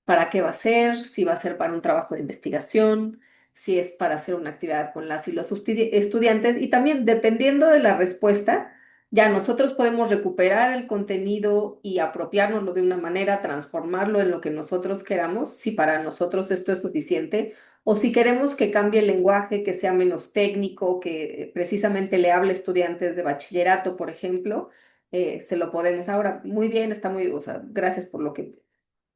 para qué va a ser, si va a ser para un trabajo de investigación, si es para hacer una actividad con las y los estudiantes, y también dependiendo de la respuesta, ya nosotros podemos recuperar el contenido y apropiárnoslo de una manera, transformarlo en lo que nosotros queramos, si para nosotros esto es suficiente, o si queremos que cambie el lenguaje, que sea menos técnico, que precisamente le hable a estudiantes de bachillerato, por ejemplo, se lo podemos. Ahora, muy bien, está muy, o sea, gracias por lo que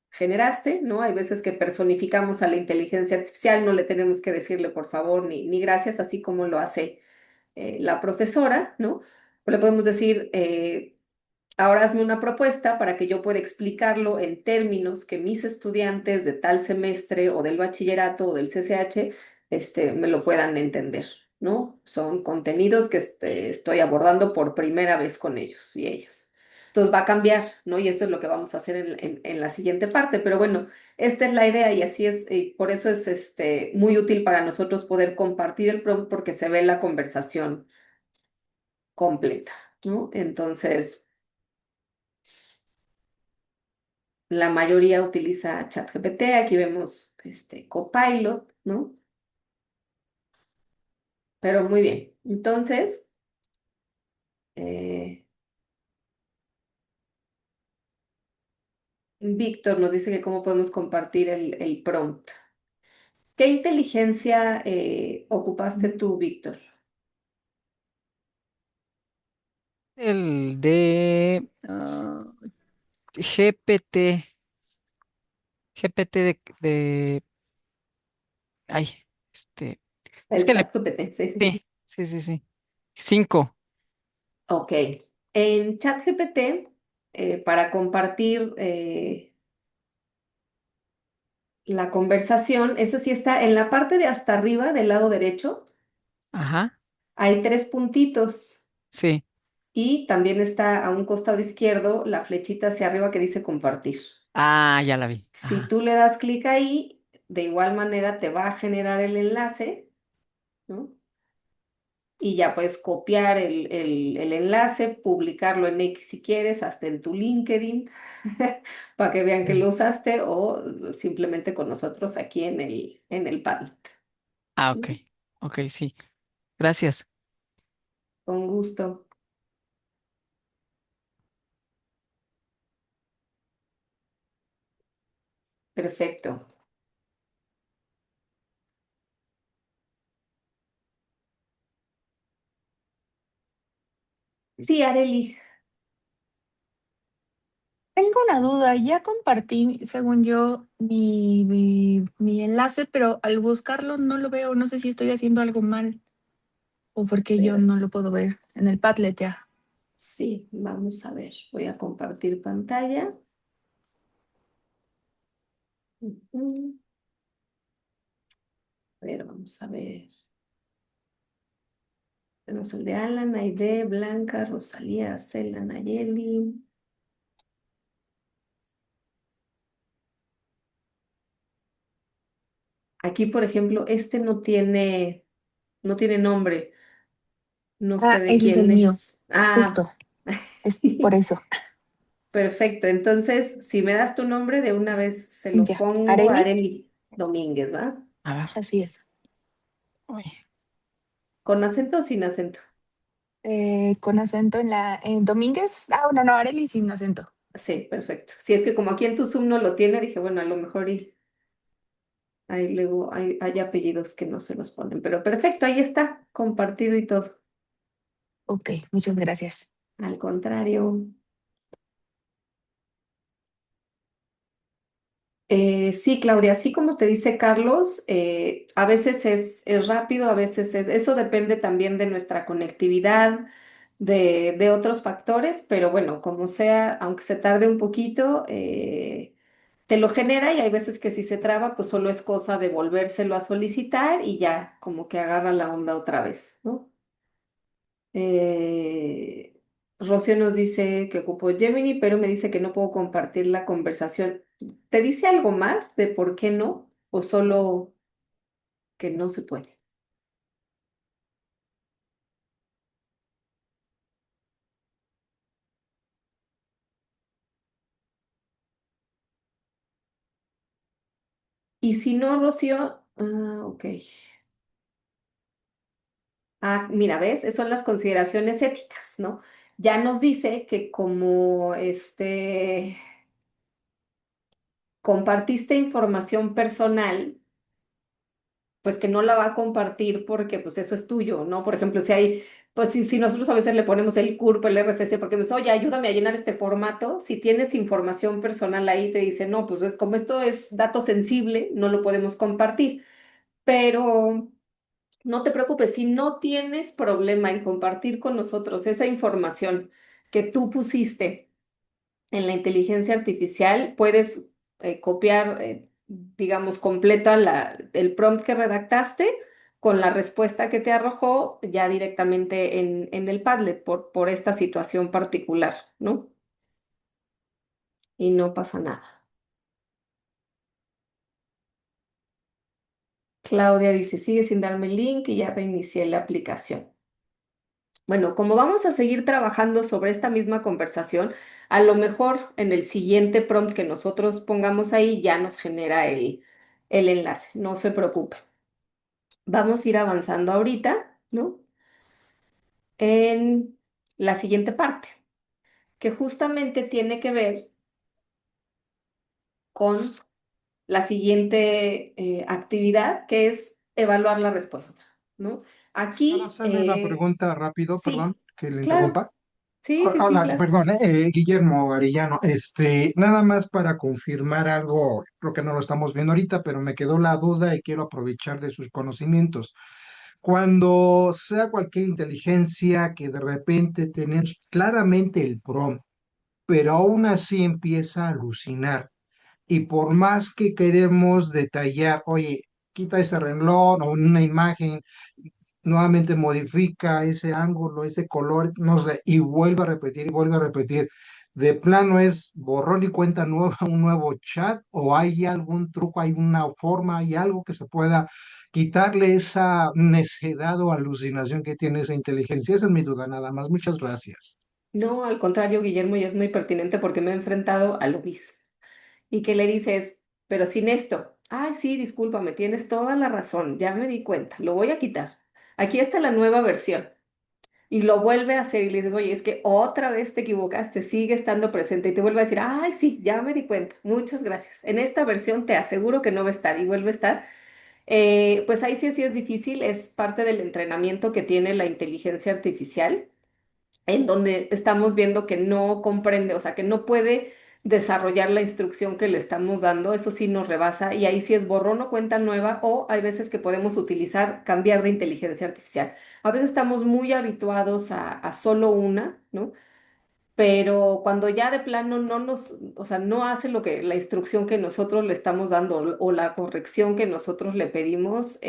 generaste, ¿no? Hay veces que personificamos a la inteligencia artificial, no le tenemos que decirle por favor ni gracias, así como lo hace la profesora, ¿no? O le podemos decir, ahora hazme una propuesta para que yo pueda explicarlo en términos que mis estudiantes de tal semestre o del bachillerato o del CCH, me lo puedan entender, ¿no? Son contenidos que estoy abordando por primera vez con ellos y ellas. Entonces va a cambiar, ¿no? Y esto es lo que vamos a hacer en la siguiente parte. Pero bueno, esta es la idea y así es, y por eso es muy útil para nosotros poder compartir el prompt porque se ve la conversación completa, ¿no? Entonces, la mayoría utiliza ChatGPT. Aquí vemos Copilot, ¿no? Pero muy bien. Entonces, eh, Víctor nos dice que cómo podemos compartir el prompt. ¿Qué inteligencia ocupaste tú, Víctor? El de GPT, GPT ay, este, es El que ChatGPT, sí, sí. sí. 5, Ok. En ChatGPT, para compartir la conversación, eso sí está en la parte de hasta arriba del lado derecho, ajá, hay tres puntitos sí. y también está a un costado izquierdo la flechita hacia arriba que dice compartir. Ah, ya la vi. Si Ajá. tú le das clic ahí, de igual manera te va a generar el enlace, ¿no? Y ya puedes copiar el enlace, publicarlo en X si quieres, hasta en tu LinkedIn, para que vean que Sí. lo usaste o simplemente con nosotros aquí en el Padlet. Ah, ok. ¿Sí? Ok, sí. Gracias. Con gusto. Perfecto. Sí, Areli. Tengo una duda, ya compartí, según yo, mi enlace, pero al buscarlo no lo veo, no sé si estoy haciendo algo mal o porque yo Pero no lo puedo ver en el Padlet ya. sí, vamos a ver. Voy a compartir pantalla. Ujú. A ver, vamos a ver. Tenemos el de Alan, Aide, Blanca, Rosalía, Cela, Nayeli. Aquí, por ejemplo, no tiene nombre. No sé Ah, de ese es el quién mío, es. Ah, justo, es por eso. perfecto. Entonces, si me das tu nombre, de una vez se lo Ya, pongo a Areli, Areli Domínguez, ¿va? A ver. así es. Uy, ¿Con acento o sin acento? Con acento en Domínguez. Ah, no, no, Areli sin acento. Sí, perfecto. Si es que como aquí en tu Zoom no lo tiene, dije, bueno, a lo mejor ahí luego hay apellidos que no se los ponen. Pero perfecto, ahí está, compartido y todo. Ok, muchas gracias. Al contrario. Sí, Claudia, así como te dice Carlos, a veces es rápido, a veces eso depende también de nuestra conectividad, de otros factores, pero bueno, como sea, aunque se tarde un poquito, te lo genera y hay veces que si se traba, pues solo es cosa de volvérselo a solicitar y ya como que agarra la onda otra vez, ¿no? Eh, Rocío nos dice que ocupó Gemini, pero me dice que no puedo compartir la conversación. ¿Te dice algo más de por qué no? ¿O solo que no se puede? Y si no, Rocío, ok. Ah, mira, ¿ves? Esas son las consideraciones éticas, ¿no? Ya nos dice que como compartiste información personal, pues que no la va a compartir porque pues eso es tuyo, ¿no? Por ejemplo, pues si nosotros a veces le ponemos el CURP, el RFC, porque me dice, oye, ayúdame a llenar este formato, si tienes información personal ahí, te dice, no, pues como esto es dato sensible, no lo podemos compartir, pero no te preocupes, si no tienes problema en compartir con nosotros esa información que tú pusiste en la inteligencia artificial, puedes copiar, digamos, completa el prompt que redactaste con la respuesta que te arrojó ya directamente en el Padlet por esta situación particular, ¿no? Y no pasa nada. Claudia dice, sigue sin darme el link y ya reinicié la aplicación. Bueno, como vamos a seguir trabajando sobre esta misma conversación, a lo mejor en el siguiente prompt que nosotros pongamos ahí ya nos genera el enlace, no se preocupen. Vamos a ir avanzando ahorita, ¿no? En la siguiente parte, que justamente tiene que ver con la siguiente actividad, que es evaluar la respuesta, ¿no? ¿Puedo Aquí, hacerle una pregunta rápido? Perdón sí, que le claro, interrumpa. sí, sí, sí, Hola, claro. perdón, Guillermo Arellano. Nada más para confirmar algo, creo que no lo estamos viendo ahorita, pero me quedó la duda y quiero aprovechar de sus conocimientos. Cuando sea cualquier inteligencia que de repente tenemos claramente el prompt, pero aún así empieza a alucinar, y por más que queremos detallar, oye, quita ese renglón o una imagen, nuevamente modifica ese ángulo, ese color, no sé, y vuelve a repetir y vuelve a repetir. ¿De plano es borrón y cuenta nueva, un nuevo chat, o hay algún truco, hay una forma, hay algo que se pueda quitarle esa necedad o alucinación que tiene esa inteligencia? Esa es mi duda nada más. Muchas gracias. No, al contrario, Guillermo, y es muy pertinente porque me he enfrentado a lo mismo. Y que le dices, pero sin esto, ay, sí, discúlpame, tienes toda la razón, ya me di cuenta, lo voy a quitar. Aquí está la nueva versión. Y lo vuelve a hacer y le dices, oye, es que otra vez te equivocaste, sigue estando presente. Y te vuelve a decir, ay, sí, ya me di cuenta, muchas gracias. En esta versión te aseguro que no va a estar y vuelve a estar. Pues ahí sí, sí es difícil, es parte del entrenamiento que tiene la inteligencia artificial en donde estamos viendo que no comprende, o sea, que no puede desarrollar la instrucción que le estamos dando, eso sí nos rebasa y ahí sí es borrón o cuenta nueva o hay veces que podemos utilizar, cambiar de inteligencia artificial. A veces estamos muy habituados a solo una, ¿no? Pero cuando ya de plano no nos, o sea, no hace lo que la instrucción que nosotros le estamos dando o la corrección que nosotros le pedimos,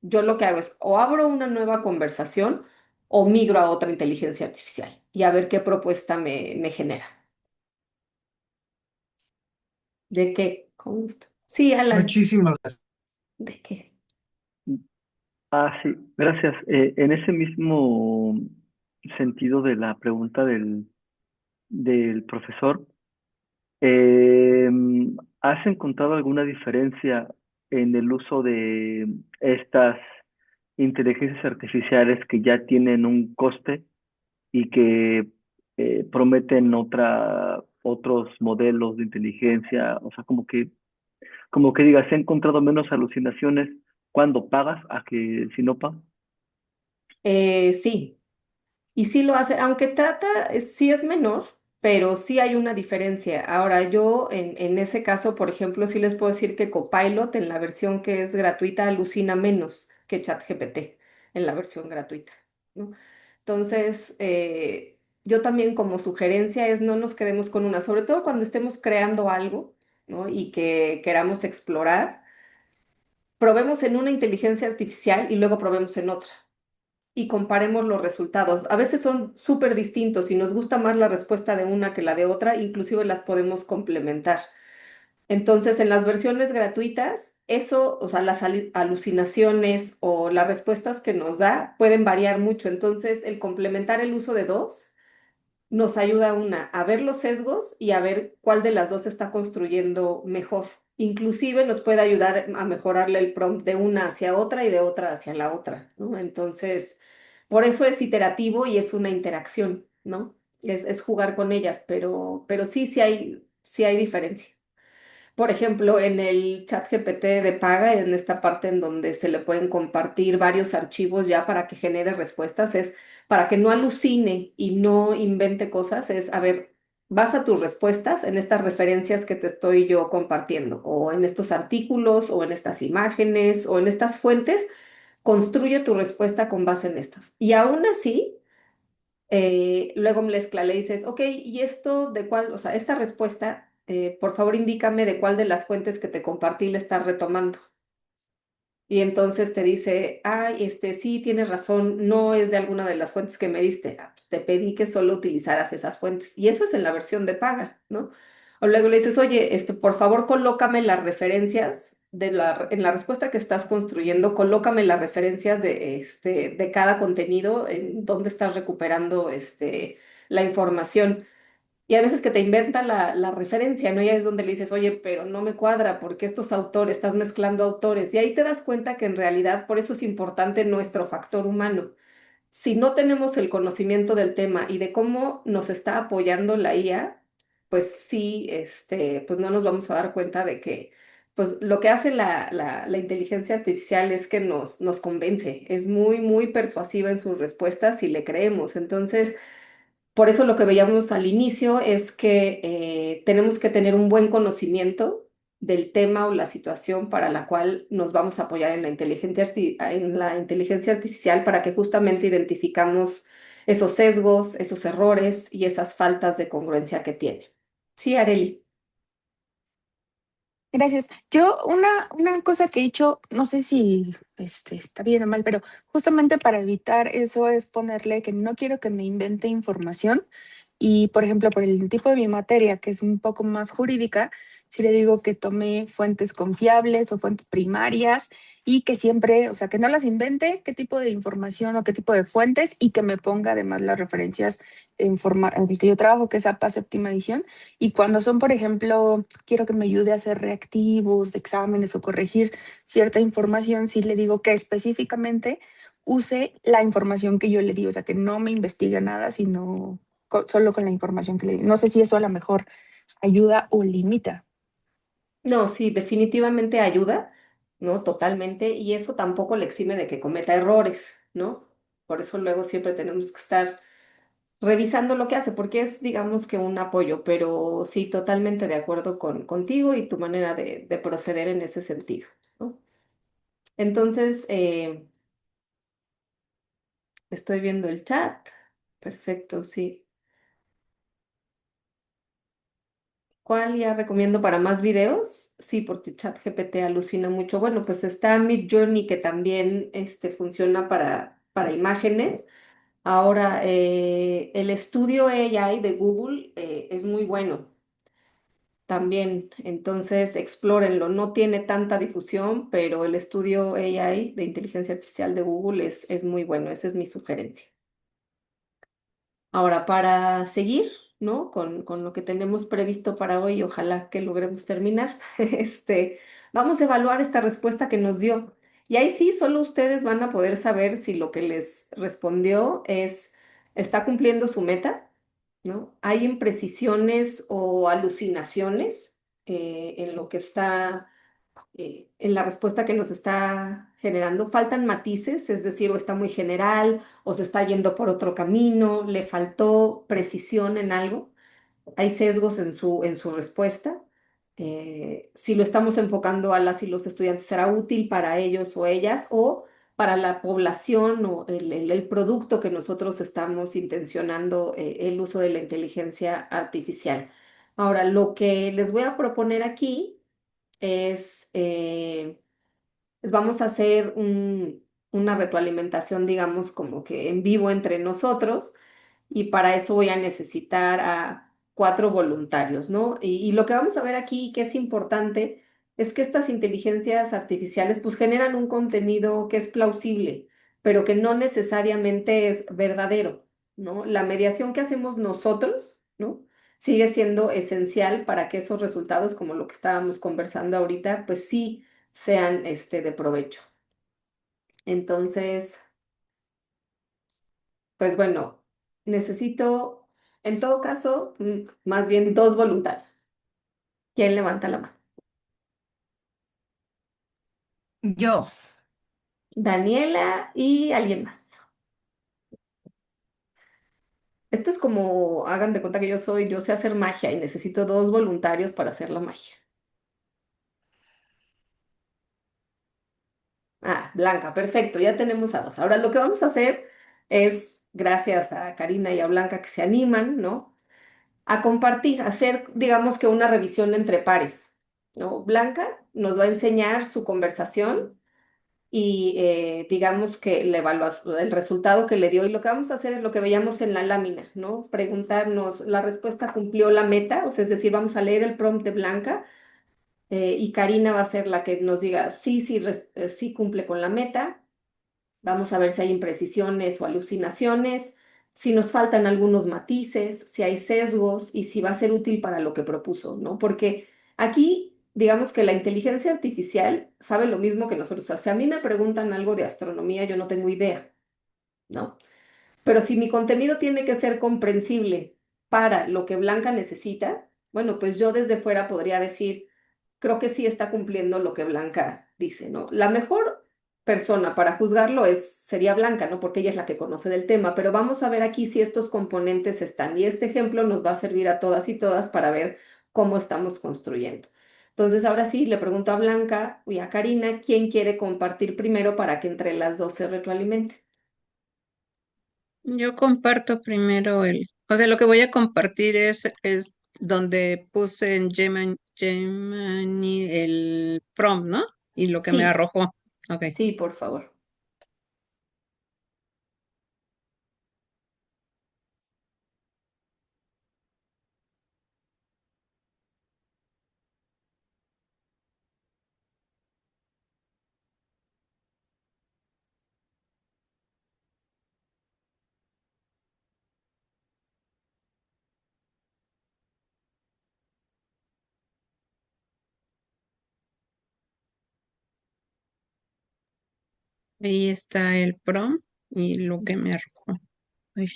yo lo que hago es o abro una nueva conversación o migro a otra inteligencia artificial y a ver qué propuesta me genera. ¿De qué? Con gusto. Sí, Alan, Muchísimas gracias. ¿de qué? Sí, gracias. En ese mismo sentido de la pregunta del profesor, eh, ¿has encontrado alguna diferencia en el uso de estas inteligencias artificiales que ya tienen un coste y que prometen otros modelos de inteligencia? O sea, como que digas, he encontrado menos alucinaciones cuando pagas a que si no pagas. Sí. Y sí lo hace, aunque trata, sí es menor, pero sí hay una diferencia. Ahora, yo en ese caso, por ejemplo, sí les puedo decir que Copilot en la versión que es gratuita alucina menos que ChatGPT en la versión gratuita, ¿no? Entonces, yo también como sugerencia es no nos quedemos con una, sobre todo cuando estemos creando algo, ¿no? Y que queramos explorar, probemos en una inteligencia artificial y luego probemos en otra y comparemos los resultados. A veces son súper distintos y nos gusta más la respuesta de una que la de otra, inclusive las podemos complementar. Entonces, en las versiones gratuitas, eso, o sea, las alucinaciones o las respuestas que nos da pueden variar mucho. Entonces, el complementar el uso de dos nos ayuda a ver los sesgos y a ver cuál de las dos está construyendo mejor. Inclusive nos puede ayudar a mejorarle el prompt de una hacia otra y de otra hacia la otra, ¿no? Entonces, por eso es iterativo y es una interacción, ¿no? Es jugar con ellas, pero sí, sí hay diferencia. Por ejemplo, en el chat GPT de paga, en esta parte en donde se le pueden compartir varios archivos ya para que genere respuestas, es para que no alucine y no invente cosas, es, a ver, basa tus respuestas en estas referencias que te estoy yo compartiendo, o en estos artículos, o en estas imágenes, o en estas fuentes, construye tu respuesta con base en estas. Y aún así luego mezcla, le dices, ok, ¿y esto de cuál, o sea, esta respuesta, por favor indícame de cuál de las fuentes que te compartí le estás retomando? Y entonces te dice, ay, sí, tienes razón, no es de alguna de las fuentes que me diste. Pues, te pedí que solo utilizaras esas fuentes. Y eso es en la versión de paga, ¿no? O luego le dices, oye, por favor, colócame las referencias en la respuesta que estás construyendo, colócame las referencias de cada contenido, en dónde estás recuperando la información. Y a veces que te inventa la referencia, ¿no? Y ahí es donde le dices, oye, pero no me cuadra, porque estos autores, estás mezclando autores. Y ahí te das cuenta que en realidad por eso es importante nuestro factor humano. Si no tenemos el conocimiento del tema y de cómo nos está apoyando la IA, pues sí, pues no nos vamos a dar cuenta de que, pues lo que hace la inteligencia artificial es que nos convence, es muy, muy persuasiva en sus respuestas y le creemos. Entonces, por eso lo que veíamos al inicio es que tenemos que tener un buen conocimiento del tema o la situación para la cual nos vamos a apoyar en en la inteligencia artificial para que justamente identificamos esos sesgos, esos errores y esas faltas de congruencia que tiene. Sí, Areli. Gracias. Yo una cosa que he hecho, no sé si está bien o mal, pero justamente para evitar eso es ponerle que no quiero que me invente información. Y, por ejemplo, por el tipo de mi materia, que es un poco más jurídica, si le digo que tome fuentes confiables o fuentes primarias y que siempre, o sea, que no las invente, qué tipo de información o qué tipo de fuentes y que me ponga además las referencias en el que yo trabajo, que es APA séptima edición. Y cuando son, por ejemplo, quiero que me ayude a hacer reactivos de exámenes o corregir cierta información, sí le digo que específicamente use la información que yo le di, o sea, que no me investigue nada, sino solo con la información que le di. No sé si eso a lo mejor ayuda o limita. No, sí, definitivamente ayuda, ¿no? Totalmente. Y eso tampoco le exime de que cometa errores, ¿no? Por eso luego siempre tenemos que estar revisando lo que hace, porque es, digamos que un apoyo, pero sí, totalmente de acuerdo contigo y tu manera de proceder en ese sentido, ¿no? Entonces, estoy viendo el chat. Perfecto, sí. ¿Cuál ya recomiendo para más videos? Sí, porque ChatGPT alucina mucho. Bueno, pues está Midjourney que también funciona para imágenes. Ahora, el estudio AI de Google es muy bueno también, entonces explórenlo. No tiene tanta difusión, pero el estudio AI de inteligencia artificial de Google es muy bueno. Esa es mi sugerencia. Ahora, para seguir, ¿no? Con lo que tenemos previsto para hoy, ojalá que logremos terminar, vamos a evaluar esta respuesta que nos dio. Y ahí sí, solo ustedes van a poder saber si lo que les respondió está cumpliendo su meta, ¿no? Hay imprecisiones o alucinaciones en lo que está en la respuesta que nos está generando. Faltan matices, es decir, o está muy general, o se está yendo por otro camino, le faltó precisión en algo, hay sesgos en su respuesta. Si lo estamos enfocando a las y los estudiantes, ¿será útil para ellos o ellas o para la población o el producto que nosotros estamos intencionando el uso de la inteligencia artificial? Ahora, lo que les voy a proponer aquí es, vamos a hacer una retroalimentación, digamos, como que en vivo entre nosotros y para eso voy a necesitar a 4 voluntarios, ¿no? Y lo que vamos a ver aquí, que es importante, es que estas inteligencias artificiales pues generan un contenido que es plausible, pero que no necesariamente es verdadero, ¿no? La mediación que hacemos nosotros, ¿no? Sigue siendo esencial para que esos resultados, como lo que estábamos conversando ahorita, pues sí sean de provecho. Entonces, pues bueno, necesito, en todo caso, más bien 2 voluntarios. ¿Quién levanta la mano? Yo, Daniela y alguien más. Esto es como, hagan de cuenta que yo sé hacer magia y necesito 2 voluntarios para hacer la magia. Ah, Blanca, perfecto, ya tenemos a 2. Ahora lo que vamos a hacer es, gracias a Karina y a Blanca que se animan, ¿no? A compartir, hacer, digamos que una revisión entre pares, ¿no? Blanca nos va a enseñar su conversación y digamos que el resultado que le dio y lo que vamos a hacer es lo que veíamos en la lámina, ¿no? Preguntarnos, ¿la respuesta cumplió la meta? O sea, es decir, vamos a leer el prompt de Blanca y Karina va a ser la que nos diga sí, sí, sí cumple con la meta. Vamos a ver si hay imprecisiones o alucinaciones, si nos faltan algunos matices, si hay sesgos y si va a ser útil para lo que propuso, ¿no? Porque aquí, digamos que la inteligencia artificial sabe lo mismo que nosotros. O sea, si a mí me preguntan algo de astronomía, yo no tengo idea, ¿no? Pero si mi contenido tiene que ser comprensible para lo que Blanca necesita, bueno, pues yo desde fuera podría decir, creo que sí está cumpliendo lo que Blanca dice, ¿no? La mejor persona para juzgarlo sería Blanca, ¿no? Porque ella es la que conoce del tema, pero vamos a ver aquí si estos componentes están. Y este ejemplo nos va a servir a todas y todas para ver cómo estamos construyendo. Entonces, ahora sí, le pregunto a Blanca y a Karina, ¿quién quiere compartir primero para que entre las dos se retroalimenten? Yo comparto primero o sea, lo que voy a compartir es donde puse en Gemini el prompt, ¿no? Y lo que me Sí, arrojó. Ok. sí, por favor. Ahí está el prompt y lo que me arrojó. Uy.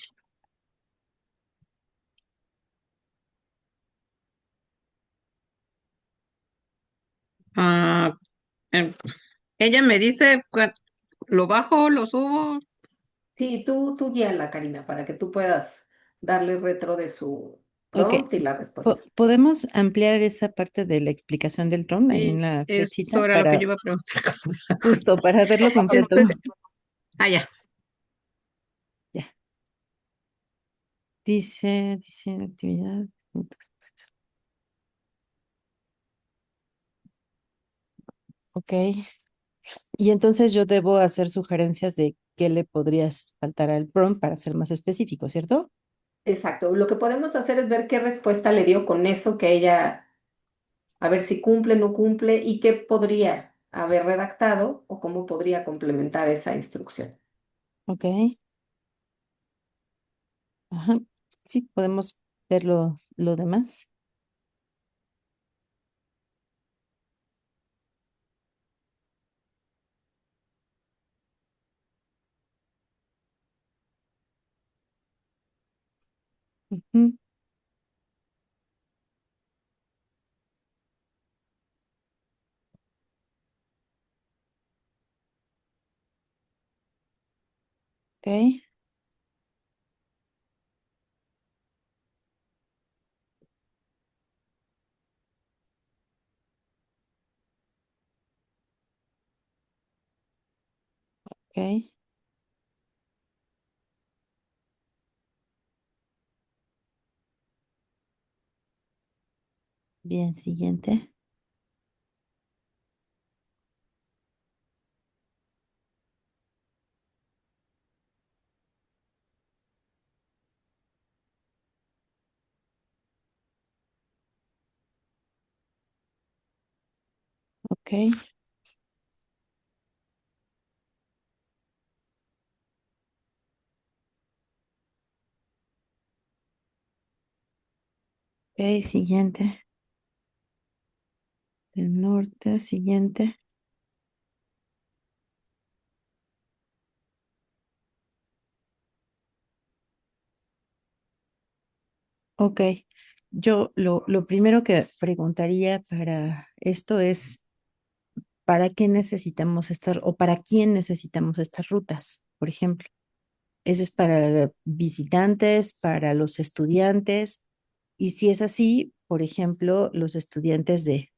Ah, em, ella me dice, ¿lo bajo, lo subo? Sí, tú guíala, Karina, para que tú puedas darle retro de su Ok, prompt y la respuesta. ¿podemos ampliar esa parte de la explicación del dron ahí en la Es flechita ahora lo que yo para iba a preguntar. justo para verlo completo? Este, ya. Ya. Dice actividad. Ok. Y entonces yo debo hacer sugerencias de qué le podrías faltar al prompt para ser más específico, ¿cierto? Exacto. Lo que podemos hacer es ver qué respuesta le dio con eso que ella, a ver si cumple, no cumple y qué podría haber redactado o cómo podría complementar esa instrucción. Ok. Ajá. Sí, podemos ver lo demás. Ujú. Ok. Ok. Bien, siguiente. Ok. Ok, siguiente. Del norte, siguiente. Ok. Yo lo primero que preguntaría para esto es, ¿para qué necesitamos estas o para quién necesitamos estas rutas, por ejemplo? ¿Eso es para visitantes, para los estudiantes? Y si es así, por ejemplo, los estudiantes de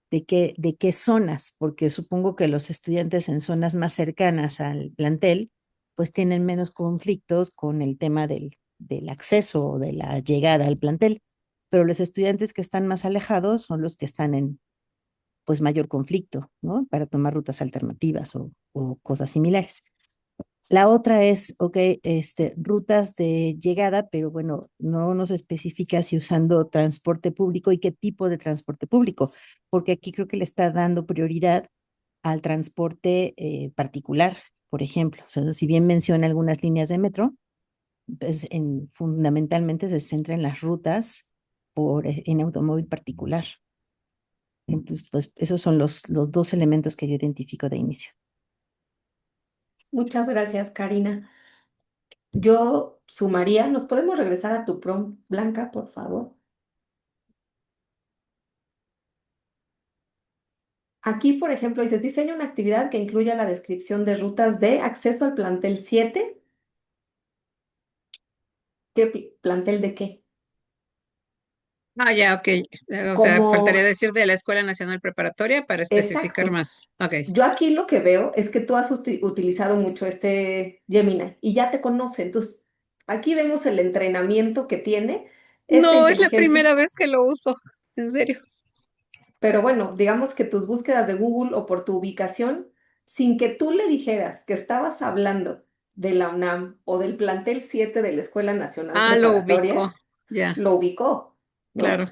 qué zonas, porque supongo que los estudiantes en zonas más cercanas al plantel, pues tienen menos conflictos con el tema del acceso o de la llegada al plantel, pero los estudiantes que están más alejados son los que están en pues mayor conflicto, ¿no? Para tomar rutas alternativas o cosas similares. La otra es, ok, rutas de llegada, pero bueno, no nos especifica si usando transporte público y qué tipo de transporte público, porque aquí creo que le está dando prioridad al transporte particular, por ejemplo. O sea, si bien menciona algunas líneas de metro, pues fundamentalmente se centra en las rutas en automóvil particular. Entonces, pues esos son los dos elementos que yo identifico de inicio. Muchas gracias, Karina. Yo sumaría, ¿nos podemos regresar a tu prompt, Blanca, por favor? Aquí, por ejemplo, dices, diseña una actividad que incluya la descripción de rutas de acceso al plantel 7. ¿Qué plantel de qué? Ah, ya, ok. O sea, faltaría Como, decir de la Escuela Nacional Preparatoria para especificar exacto. más. Ok. Yo aquí lo que veo es que tú has utilizado mucho este Gemini y ya te conoce. Entonces, aquí vemos el entrenamiento que tiene esta No, es la inteligencia. primera vez que lo uso. En serio. Pero bueno, digamos que tus búsquedas de Google o por tu ubicación, sin que tú le dijeras que estabas hablando de la UNAM o del plantel 7 de la Escuela Nacional Ah, lo ubico. Preparatoria, Ya, lo ubicó, ¿no? claro.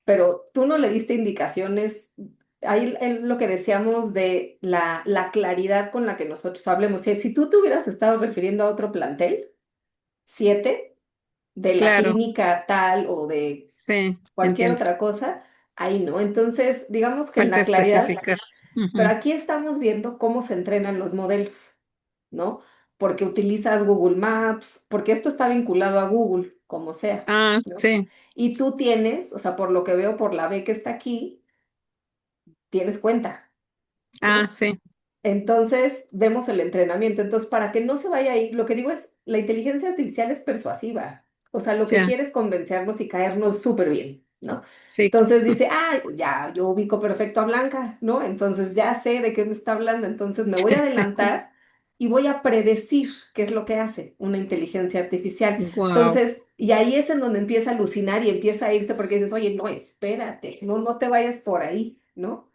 Pero tú no le diste indicaciones. Ahí lo que decíamos de la claridad con la que nosotros hablemos. Si tú te hubieras estado refiriendo a otro plantel, 7 de la Claro. clínica tal o de Sí, cualquier entiendo. otra cosa, ahí no. Entonces, digamos que en Falta la claridad, especificar. pero Ujú. aquí estamos viendo cómo se entrenan los modelos, ¿no? Porque utilizas Google Maps, porque esto está vinculado a Google, como sea, Ah, ¿no? sí. Y tú tienes, o sea, por lo que veo por la B que está aquí, tienes cuenta, Ah, ¿no? sí. Entonces, vemos el entrenamiento. Entonces, para que no se vaya ahí, lo que digo es, la inteligencia artificial es persuasiva. O sea, lo que Ya. quiere es convencernos y caernos súper bien, ¿no? Sí. Entonces dice, ah, ya, yo ubico perfecto a Blanca, ¿no? Entonces ya sé de qué me está hablando. Entonces me voy a adelantar y voy a predecir qué es lo que hace una inteligencia artificial. Wow. Entonces, y ahí es en donde empieza a alucinar y empieza a irse porque dices, oye, no, espérate, no, no te vayas por ahí, ¿no?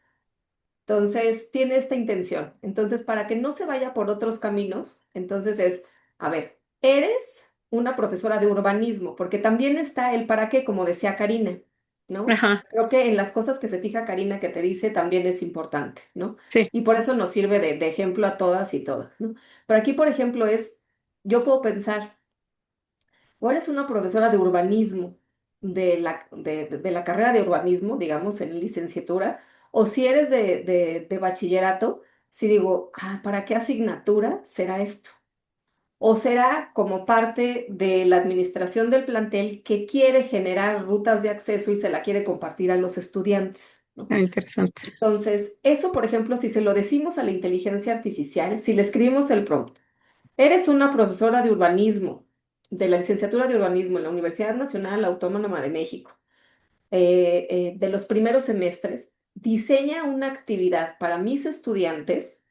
Entonces, tiene esta intención. Entonces, para que no se vaya por otros caminos, entonces es, a ver, eres una profesora de urbanismo, porque también está el para qué, como decía Karina, ¿no? Ajá. Creo que en las cosas que se fija Karina que te dice también es importante, ¿no? Sí. Y por eso nos sirve de ejemplo a todas y todas, ¿no? Pero aquí, por ejemplo, es, yo puedo pensar, o eres una profesora de urbanismo, de la carrera de urbanismo, digamos, en licenciatura, o si eres de bachillerato, si digo, ah, ¿para qué asignatura será esto? O será como parte de la administración del plantel que quiere generar rutas de acceso y se la quiere compartir a los estudiantes, ¿no? Ah, interesante. Entonces, eso, por ejemplo, si se lo decimos a la inteligencia artificial, si le escribimos el prompt, eres una profesora de urbanismo, de la licenciatura de urbanismo en la Universidad Nacional Autónoma de México, de los primeros semestres. Diseña una actividad para mis estudiantes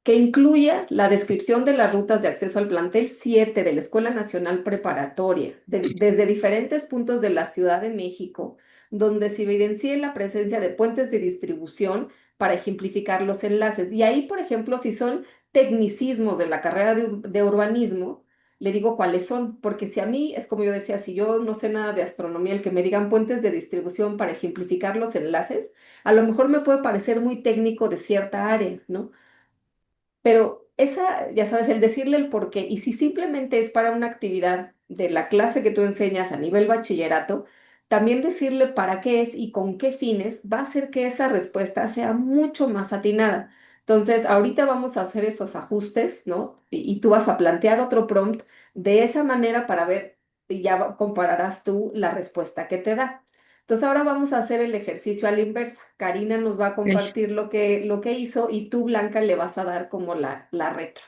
que incluya la descripción de las rutas de acceso al plantel 7 de la Escuela Nacional Preparatoria, desde diferentes puntos de la Ciudad de México, donde se evidencie la presencia de puentes de distribución para ejemplificar los enlaces. Y ahí, por ejemplo, si son tecnicismos de la carrera de urbanismo, le digo cuáles son, porque si a mí, es como yo decía, si yo no sé nada de astronomía, el que me digan puentes de distribución para ejemplificar los enlaces, a lo mejor me puede parecer muy técnico de cierta área, ¿no? Pero esa, ya sabes, el decirle el por qué, y si simplemente es para una actividad de la clase que tú enseñas a nivel bachillerato, también decirle para qué es y con qué fines va a hacer que esa respuesta sea mucho más atinada. Entonces, ahorita vamos a hacer esos ajustes, ¿no? Y tú vas a plantear otro prompt de esa manera para ver, y ya compararás tú la respuesta que te da. Entonces ahora vamos a hacer el ejercicio a la inversa. Karina nos va a Ok. compartir lo que hizo y tú, Blanca, le vas a dar como la retro.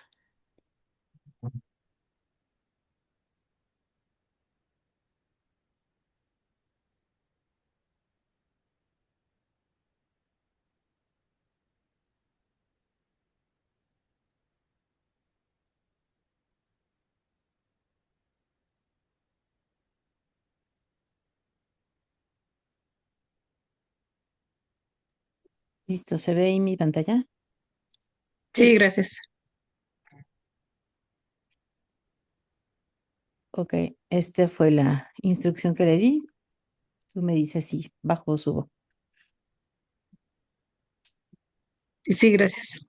Listo, ¿se ve ahí mi pantalla? Sí, Sí, gracias. Ok, esta fue la instrucción que le di. Tú me dices si bajo o subo. Sí, gracias.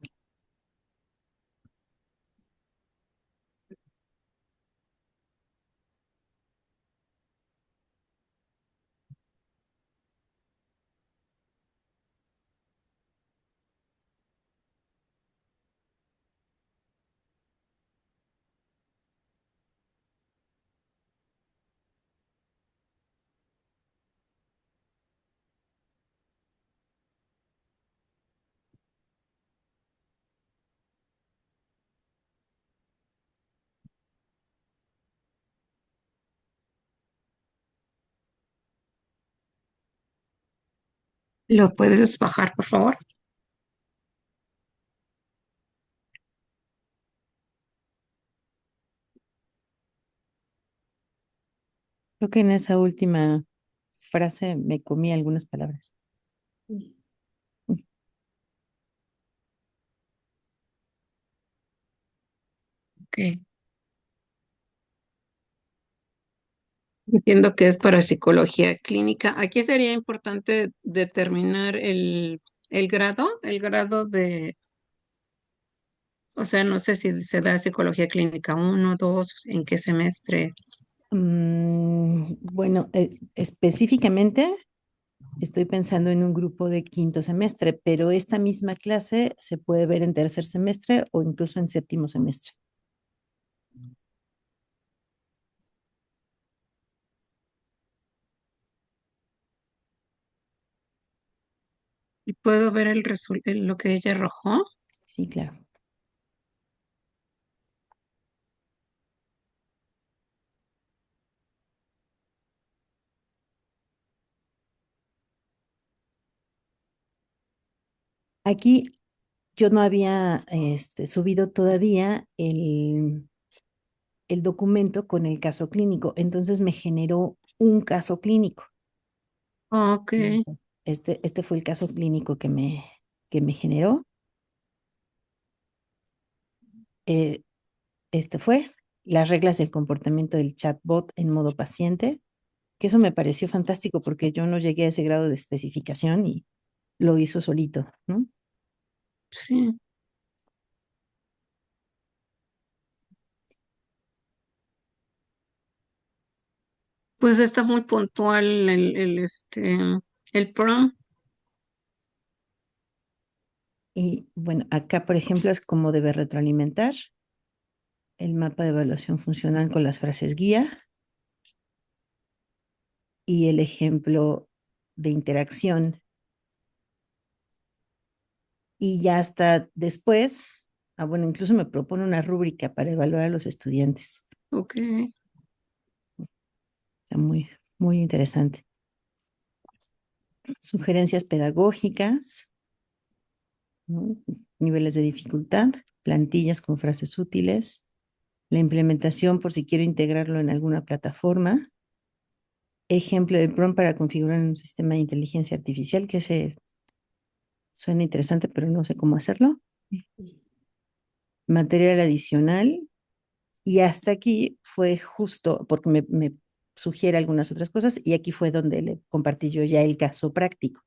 ¿Lo puedes bajar, por favor? Creo que en esa última frase me comí algunas palabras. Ok. Entiendo que es para psicología clínica. Aquí sería importante determinar el grado de, o sea, no sé si se da psicología clínica uno, dos, en qué semestre. Bueno, específicamente estoy pensando en un grupo de quinto semestre, pero esta misma clase se puede ver en tercer semestre o incluso en séptimo semestre. ¿Y puedo ver lo que ella arrojó? Sí, claro. Aquí yo no había subido todavía el documento con el caso clínico, entonces me generó un caso clínico. Ok, Este fue el caso clínico que me generó. Eh, este fue las reglas del comportamiento del chatbot en modo paciente, que eso me pareció fantástico porque yo no llegué a ese grado de especificación y lo hizo solito, ¿no? sí. Pues está muy puntual el prom. Y bueno, acá, por ejemplo, es cómo debe retroalimentar el mapa de evaluación funcional con las frases guía y el ejemplo de interacción. Y ya hasta después, bueno, incluso me propone una rúbrica para evaluar a los estudiantes. Ok. Está muy, muy interesante. Sugerencias pedagógicas, ¿no? Niveles de dificultad, plantillas con frases útiles, la implementación por si quiero integrarlo en alguna plataforma, ejemplo de prompt para configurar un sistema de inteligencia artificial, que se suena interesante, pero no sé cómo hacerlo, material adicional, y hasta aquí fue justo porque me sugiere algunas otras cosas, y aquí fue donde le compartí yo ya el caso práctico,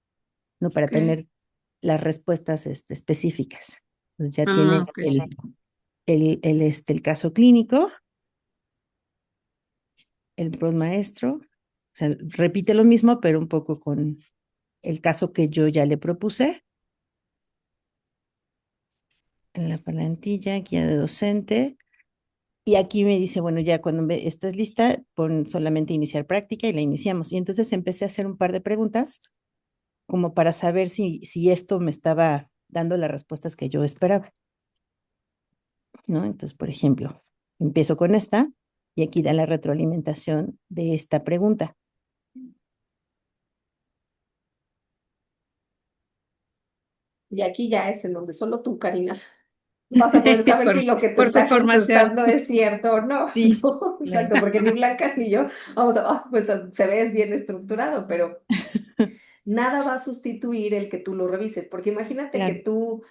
¿no? Para Ok. tener las respuestas específicas. Entonces ya Ah, tiene ok. el caso clínico, el prompt maestro, o sea, repite lo mismo, pero un poco con el caso que yo ya le propuse. En la plantilla, guía de docente. Y aquí me dice, bueno, ya cuando estés lista, pon solamente iniciar práctica y la iniciamos. Y entonces empecé a hacer un par de preguntas como para saber si esto me estaba dando las respuestas que yo esperaba, ¿no? Entonces, por ejemplo, empiezo con esta y aquí da la retroalimentación de esta pregunta. Y aquí ya es en donde solo tú, Karina, vas a poder saber si Por, lo que te por su está formación. contestando es cierto o no, Sí, ¿no? claro. Exacto, porque ni Blanca ni yo vamos a, pues se ve bien estructurado, pero nada va a sustituir el que tú lo revises, porque imagínate que Claro. tú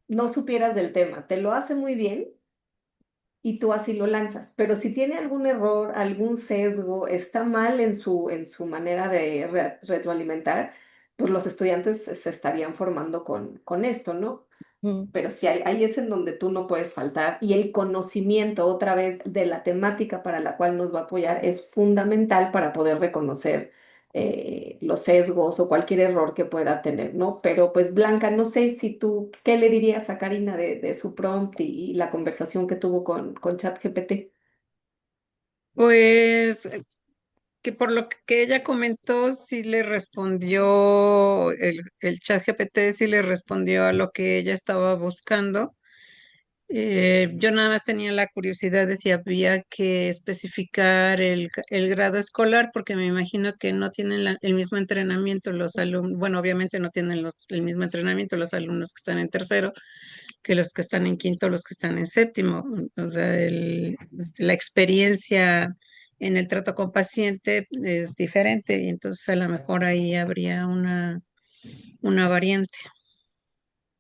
no supieras del tema, te lo hace muy bien y tú así lo lanzas. Pero si tiene algún error, algún sesgo, está mal en su manera de retroalimentar, pues los estudiantes se estarían formando con esto, ¿no? Mm, Pero sí, ahí es en donde tú no puedes faltar y el conocimiento otra vez de la temática para la cual nos va a apoyar es fundamental para poder reconocer los sesgos o cualquier error que pueda tener, ¿no? Pero pues Blanca, no sé si tú, ¿qué le dirías a Karina de su prompt y la conversación que tuvo con ChatGPT? Pues que por lo que ella comentó, sí le respondió, el chat GPT sí le respondió a lo que ella estaba buscando. Yo nada más tenía la curiosidad de si había que especificar el grado escolar, porque me imagino que no tienen el mismo entrenamiento los alumnos, bueno, obviamente no tienen el mismo entrenamiento los alumnos que están en tercero que los que están en quinto, los que están en séptimo. O sea, la experiencia en el trato con paciente es diferente y entonces a lo mejor ahí habría una variante.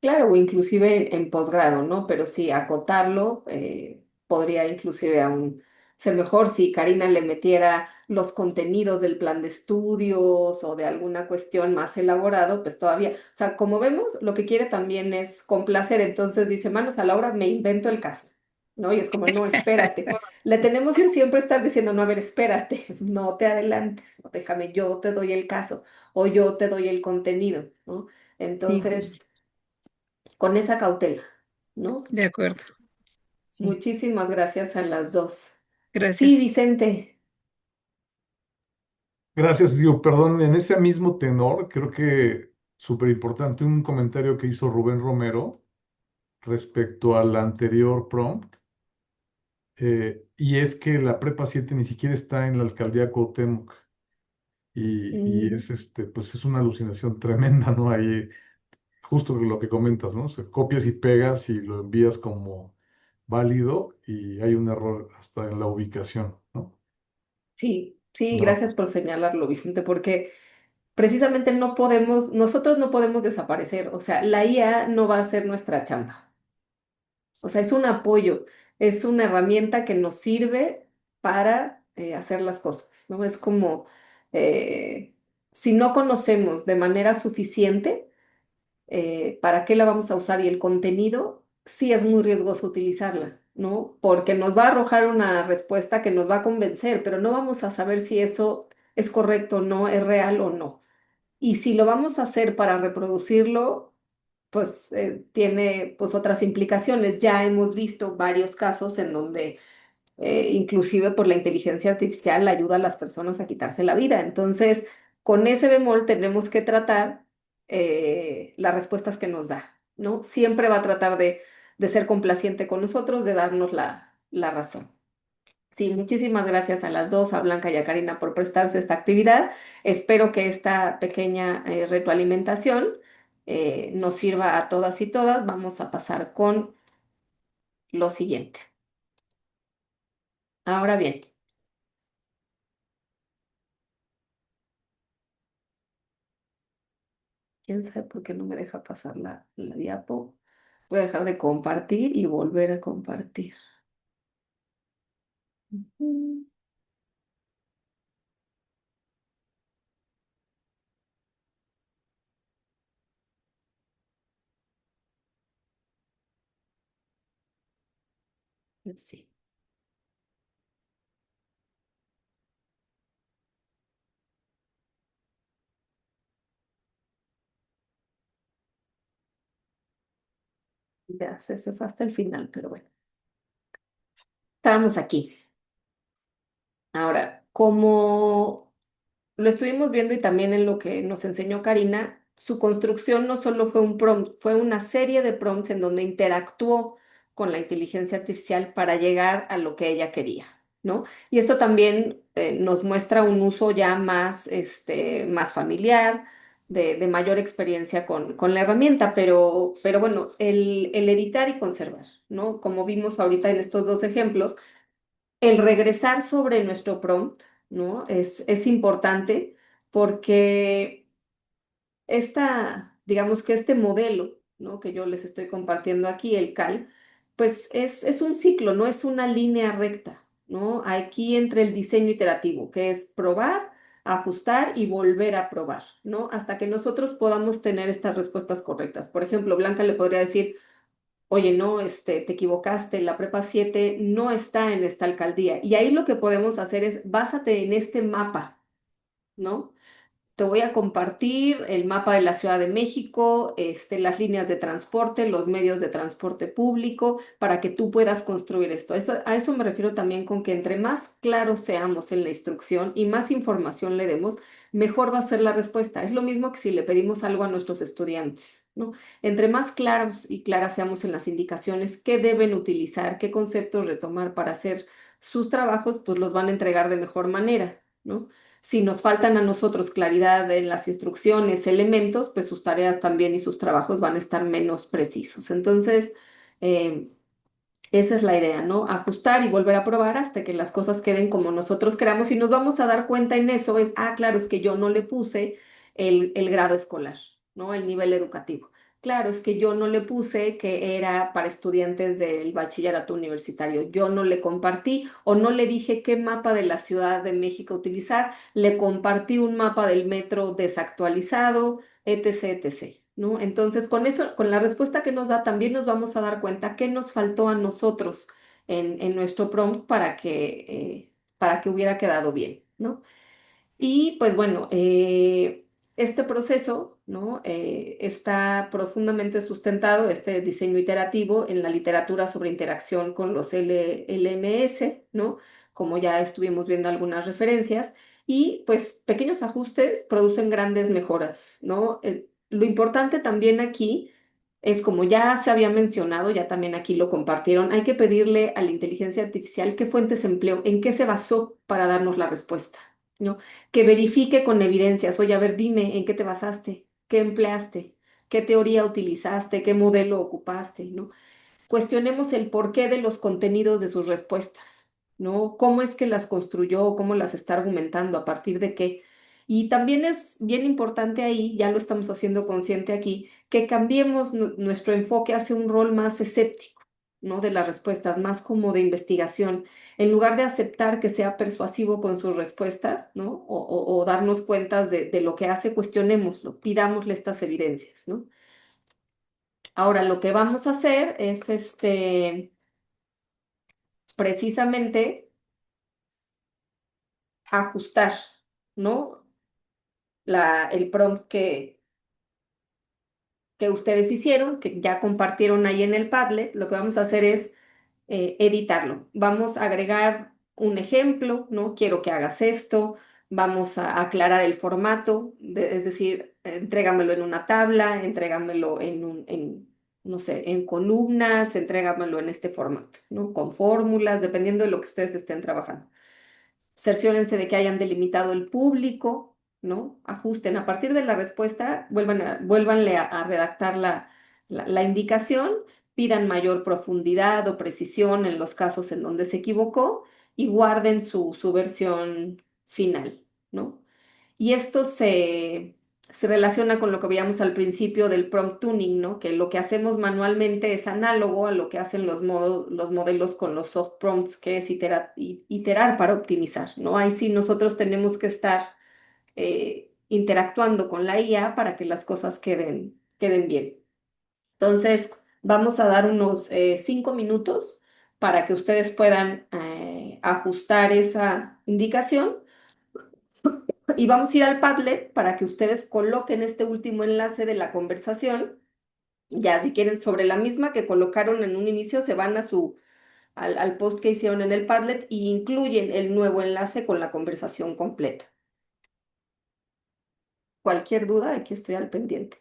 Claro, o inclusive en posgrado, ¿no? Pero sí, acotarlo podría inclusive aún ser mejor si Karina le metiera los contenidos del plan de estudios o de alguna cuestión más elaborado, pues todavía, o sea, como vemos, lo que quiere también es complacer, entonces dice, manos a la obra, me invento el caso, ¿no? Y es como, no, espérate, le tenemos que siempre estar diciendo, no, a ver, espérate, no te adelantes, no, déjame, yo te doy el caso o yo te doy el contenido, ¿no? sí, Entonces justo, con esa cautela, ¿no? De acuerdo. sí. Muchísimas gracias a las dos. Sí, Gracias. Vicente. Gracias, digo, perdón, en ese mismo tenor, creo que súper importante un comentario que hizo Rubén Romero respecto al anterior prompt, y es que la Prepa 7 ni siquiera está en la alcaldía Cuauhtémoc, y Mm, es pues es una alucinación tremenda, ¿no? Ahí, justo lo que comentas, ¿no? O sea, copias y pegas y lo envías como válido y hay un error hasta en la ubicación, ¿no? sí, sí, No, gracias por señalarlo, Vicente, porque precisamente no podemos, nosotros no podemos desaparecer, o sea, la IA no va a ser nuestra chamba. O sea, es un apoyo, es una herramienta que nos sirve para hacer las cosas, ¿no? Es como, eh, si no conocemos de manera suficiente, ¿para qué la vamos a usar? Y el contenido, sí es muy riesgoso utilizarla, ¿no? Porque nos va a arrojar una respuesta que nos va a convencer, pero no vamos a saber si eso es correcto o no, es real o no. Y si lo vamos a hacer para reproducirlo, pues tiene pues otras implicaciones. Ya hemos visto varios casos en donde inclusive por la inteligencia artificial ayuda a las personas a quitarse la vida. Entonces, con ese bemol tenemos que tratar las respuestas que nos da, ¿no? Siempre va a tratar de ser complaciente con nosotros, de darnos la razón. Sí, muchísimas gracias a las dos, a Blanca y a Karina, por prestarse esta actividad. Espero que esta pequeña retroalimentación nos sirva a todas y todas. Vamos a pasar con lo siguiente. Ahora bien. ¿Quién sabe por qué no me deja pasar la diapo? Voy a dejar de compartir y volver a compartir. Ujú. Sí, ya se fue hasta el final, pero bueno, estábamos aquí. Ahora, como lo estuvimos viendo y también en lo que nos enseñó Karina, su construcción no solo fue un prompt, fue una serie de prompts en donde interactuó con la inteligencia artificial para llegar a lo que ella quería, ¿no? Y esto también nos muestra un uso ya más, más familiar, de mayor experiencia con la herramienta, pero bueno, el editar y conservar, ¿no? Como vimos ahorita en estos dos ejemplos, el regresar sobre nuestro prompt, ¿no? Es importante porque digamos que este modelo, ¿no? Que yo les estoy compartiendo aquí, el CAL, Pues es un ciclo, no es una línea recta, ¿no? Aquí entre el diseño iterativo, que es probar, ajustar y volver a probar, ¿no? Hasta que nosotros podamos tener estas respuestas correctas. Por ejemplo, Blanca le podría decir, oye, no, te equivocaste, la prepa 7 no está en esta alcaldía. Y ahí lo que podemos hacer es, básate en este mapa, ¿no? Te voy a compartir el mapa de la Ciudad de México, las líneas de transporte, los medios de transporte público, para que tú puedas construir esto. A eso me refiero también con que entre más claros seamos en la instrucción y más información le demos, mejor va a ser la respuesta. Es lo mismo que si le pedimos algo a nuestros estudiantes, ¿no? Entre más claros y claras seamos en las indicaciones, qué deben utilizar, qué conceptos retomar para hacer sus trabajos, pues los van a entregar de mejor manera, ¿no? Si nos faltan a nosotros claridad en las instrucciones, elementos, pues sus tareas también y sus trabajos van a estar menos precisos. Entonces, eh, esa es la idea, ¿no? Ajustar y volver a probar hasta que las cosas queden como nosotros queramos y nos vamos a dar cuenta en eso es, claro, es que yo no le puse el grado escolar, ¿no? El nivel educativo. Claro, es que yo no le puse que era para estudiantes del bachillerato universitario. Yo no le compartí o no le dije qué mapa de la Ciudad de México utilizar. Le compartí un mapa del metro desactualizado, etc., etc., ¿no? Entonces, con eso, con la respuesta que nos da, también nos vamos a dar cuenta qué nos faltó a nosotros en nuestro prompt para que hubiera quedado bien, ¿no? Y pues bueno, este proceso, ¿no? Está profundamente sustentado, este diseño iterativo, en la literatura sobre interacción con los LMS, ¿no? Como ya estuvimos viendo algunas referencias, y pues pequeños ajustes producen grandes mejoras, ¿no? Lo importante también aquí es, como ya se había mencionado, ya también aquí lo compartieron, hay que pedirle a la inteligencia artificial qué fuentes empleó, en qué se basó para darnos la respuesta, ¿no? Que verifique con evidencias. Oye, a ver, dime, ¿en qué te basaste? ¿Qué empleaste? ¿Qué teoría utilizaste? ¿Qué modelo ocupaste? ¿No? Cuestionemos el porqué de los contenidos de sus respuestas, ¿no? ¿Cómo es que las construyó? ¿Cómo las está argumentando? ¿A partir de qué? Y también es bien importante ahí, ya lo estamos haciendo consciente aquí, que cambiemos nuestro enfoque hacia un rol más escéptico, ¿no? De las respuestas, más como de investigación. En lugar de aceptar que sea persuasivo con sus respuestas, ¿no? O darnos cuentas de lo que hace, cuestionémoslo, pidámosle estas evidencias, ¿no? Ahora, lo que vamos a hacer es precisamente ajustar, ¿no? El prompt que ustedes hicieron, que ya compartieron ahí en el Padlet. Lo que vamos a hacer es editarlo. Vamos a agregar un ejemplo, ¿no? Quiero que hagas esto. Vamos a aclarar el formato, es decir, entrégamelo en una tabla, entrégamelo no sé, en columnas, entrégamelo en este formato, ¿no? Con fórmulas, dependiendo de lo que ustedes estén trabajando. Cerciórense de que hayan delimitado el público, ¿no? Ajusten. A partir de la respuesta, vuélvanle a redactar la indicación, pidan mayor profundidad o precisión en los casos en donde se equivocó y guarden su versión final, ¿no? Y esto se relaciona con lo que veíamos al principio del prompt tuning, ¿no? Que lo que hacemos manualmente es análogo a lo que hacen los modelos con los soft prompts, que es iterar para optimizar, ¿no? Ahí sí nosotros tenemos que estar interactuando con la IA para que las cosas queden bien. Entonces, vamos a dar unos 5 minutos para que ustedes puedan ajustar esa indicación. Y vamos a ir al Padlet para que ustedes coloquen este último enlace de la conversación. Ya si quieren, sobre la misma que colocaron en un inicio, se van al post que hicieron en el Padlet y incluyen el nuevo enlace con la conversación completa. Cualquier duda, aquí estoy al pendiente.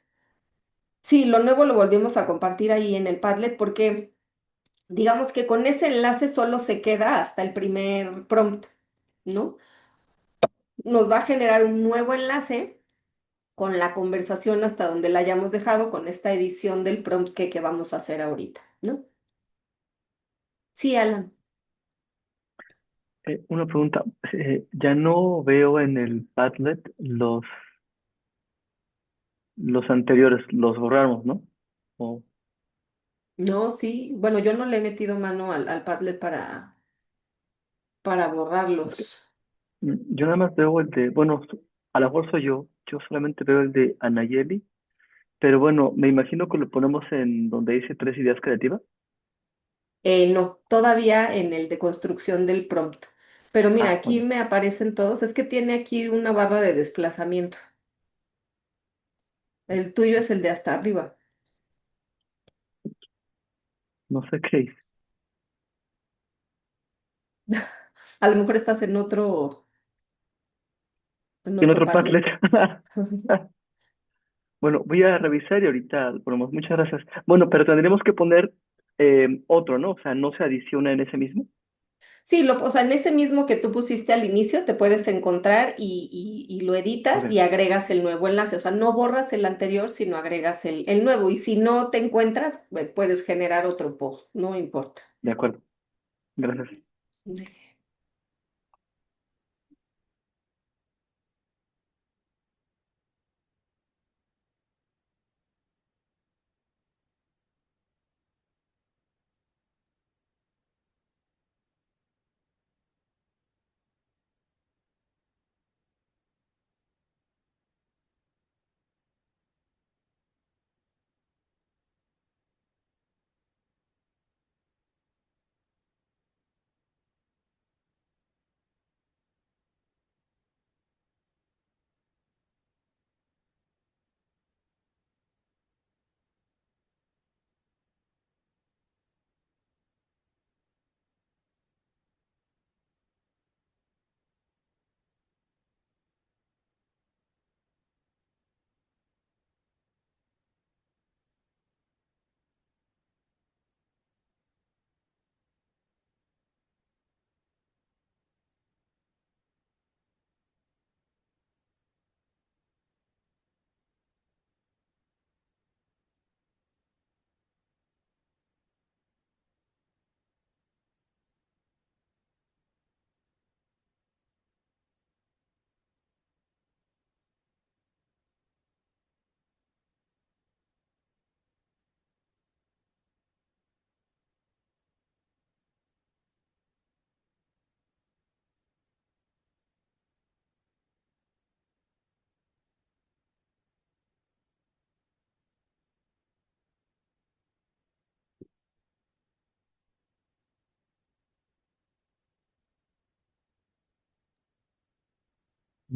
Sí, lo nuevo lo volvimos a compartir ahí en el Padlet porque digamos que con ese enlace solo se queda hasta el primer prompt, ¿no? Nos va a generar un nuevo enlace con la conversación hasta donde la hayamos dejado con esta edición del prompt que vamos a hacer ahorita, ¿no? Sí, Alan. Una pregunta, ya no veo en el Padlet los anteriores, los borramos, ¿no? O- No, sí, bueno, yo no le he metido mano al Padlet para Ok. borrarlos. Yo nada más veo el de, bueno, a lo mejor soy yo solamente veo el de Anayeli, pero bueno, me imagino que lo ponemos en donde dice 3 ideas creativas. No, todavía en el de construcción del prompt. Pero mira, Ah, aquí bueno, me aparecen todos. Es que tiene aquí una barra de desplazamiento. El tuyo es el de hasta arriba. no sé qué hice. A lo mejor estás en Tiene otro otro Padlet. Padlet. Bueno, voy a revisar y ahorita lo ponemos. Muchas gracias. Bueno, pero tendremos que poner otro, ¿no? O sea, no se adiciona en ese mismo. Sí, o sea, en ese mismo que tú pusiste al inicio te puedes encontrar y lo editas y Ok, agregas el nuevo enlace. O sea, no borras el anterior, sino agregas el nuevo. Y si no te encuentras, puedes generar otro post, no importa. de acuerdo. Gracias.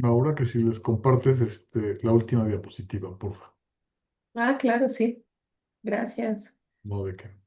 Ahora que si les compartes la última diapositiva, porfa. Ah, claro, sí. Gracias. No de qué.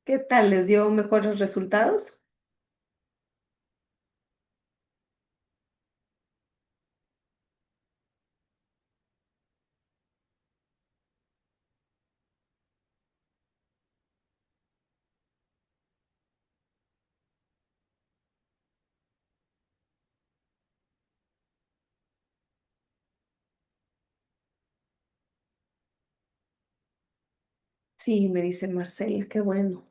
¿Qué tal? ¿Les dio mejores resultados? Sí, me dice Marcela, qué bueno.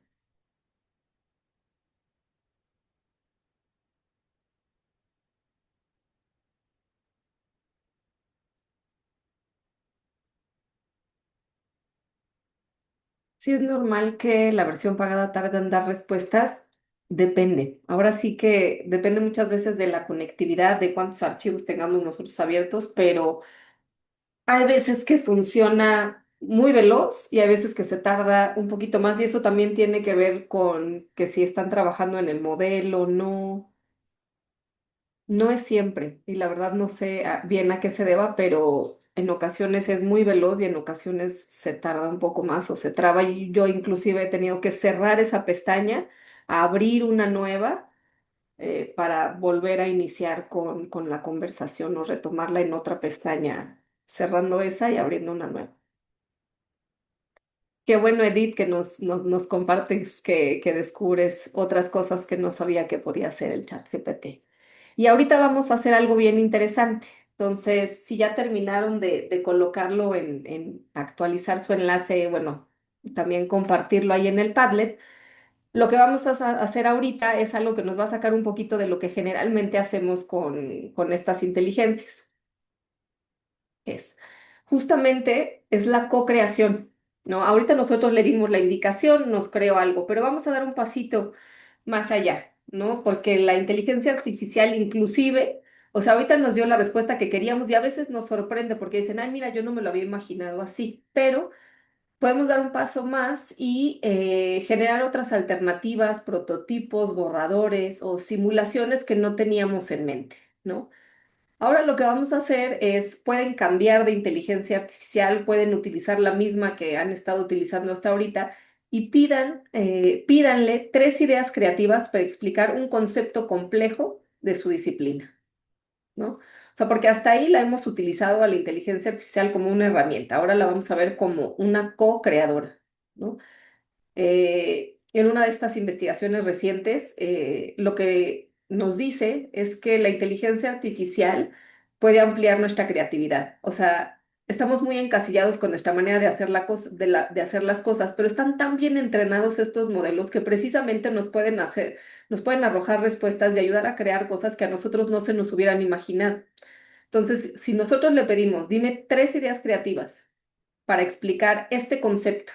Sí, es normal que la versión pagada tarde en dar respuestas. Depende. Ahora sí que depende muchas veces de la conectividad, de cuántos archivos tengamos nosotros abiertos, pero hay veces que funciona muy veloz y hay veces que se tarda un poquito más y eso también tiene que ver con que si están trabajando en el modelo, no. No es siempre, y la verdad no sé bien a qué se deba, pero en ocasiones es muy veloz y en ocasiones se tarda un poco más o se traba. Y yo inclusive he tenido que cerrar esa pestaña, abrir una nueva para volver a iniciar con la conversación o retomarla en otra pestaña, cerrando esa y abriendo una nueva. Qué bueno, Edith, que nos compartes que descubres otras cosas que no sabía que podía hacer el chat GPT. Y ahorita vamos a hacer algo bien interesante. Entonces, si ya terminaron de colocarlo en actualizar su enlace, bueno, también compartirlo ahí en el Padlet, lo que vamos a hacer ahorita es algo que nos va a sacar un poquito de lo que generalmente hacemos con estas inteligencias es. Justamente es la co-creación, ¿no? Ahorita nosotros le dimos la indicación, nos creó algo, pero vamos a dar un pasito más allá, ¿no? Porque la inteligencia artificial inclusive, o sea, ahorita nos dio la respuesta que queríamos y a veces nos sorprende porque dicen, ay, mira, yo no me lo había imaginado así, pero podemos dar un paso más y generar otras alternativas, prototipos, borradores o simulaciones que no teníamos en mente, ¿no? Ahora lo que vamos a hacer es, pueden cambiar de inteligencia artificial, pueden utilizar la misma que han estado utilizando hasta ahorita y pídanle 3 ideas creativas para explicar un concepto complejo de su disciplina, ¿no? O sea, porque hasta ahí la hemos utilizado a la inteligencia artificial como una herramienta, ahora la vamos a ver como una co-creadora, ¿no? En una de estas investigaciones recientes, lo que nos dice es que la inteligencia artificial puede ampliar nuestra creatividad. O sea, estamos muy encasillados con nuestra manera de hacer de hacer las cosas, pero están tan bien entrenados estos modelos que precisamente nos pueden arrojar respuestas y ayudar a crear cosas que a nosotros no se nos hubieran imaginado. Entonces, si nosotros le pedimos, dime 3 ideas creativas para explicar este concepto,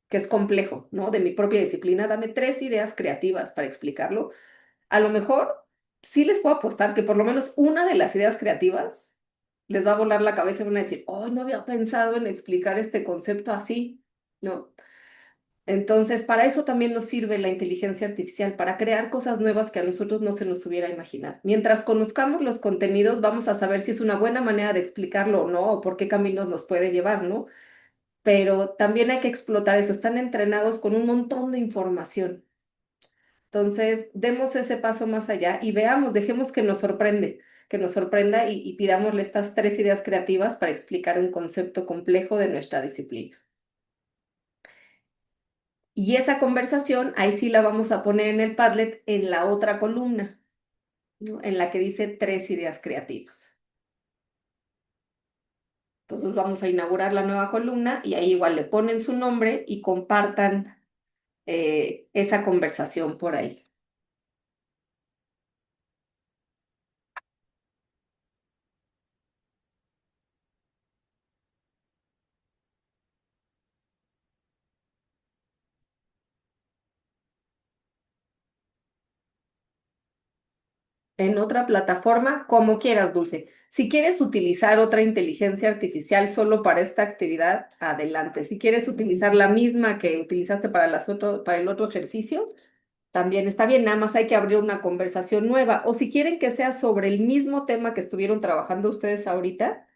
que es complejo, ¿no? De mi propia disciplina, dame 3 ideas creativas para explicarlo. A lo mejor sí les puedo apostar que por lo menos una de las ideas creativas les va a volar la cabeza y van a decir, oh, no había pensado en explicar este concepto así, ¿no? Entonces, para eso también nos sirve la inteligencia artificial, para crear cosas nuevas que a nosotros no se nos hubiera imaginado. Mientras conozcamos los contenidos, vamos a saber si es una buena manera de explicarlo o no, o por qué caminos nos puede llevar, ¿no? Pero también hay que explotar eso. Están entrenados con un montón de información. Entonces, demos ese paso más allá y veamos, dejemos que nos sorprenda y pidámosle estas 3 ideas creativas para explicar un concepto complejo de nuestra disciplina. Y esa conversación, ahí sí la vamos a poner en el Padlet en la otra columna, ¿no? En la que dice 3 ideas creativas. Entonces vamos a inaugurar la nueva columna y ahí igual le ponen su nombre y compartan esa conversación por ahí. En otra plataforma, como quieras, Dulce. Si quieres utilizar otra inteligencia artificial solo para esta actividad, adelante. Si quieres utilizar la misma que utilizaste para el otro ejercicio, también está bien. Nada más hay que abrir una conversación nueva. O si quieren que sea sobre el mismo tema que estuvieron trabajando ustedes ahorita,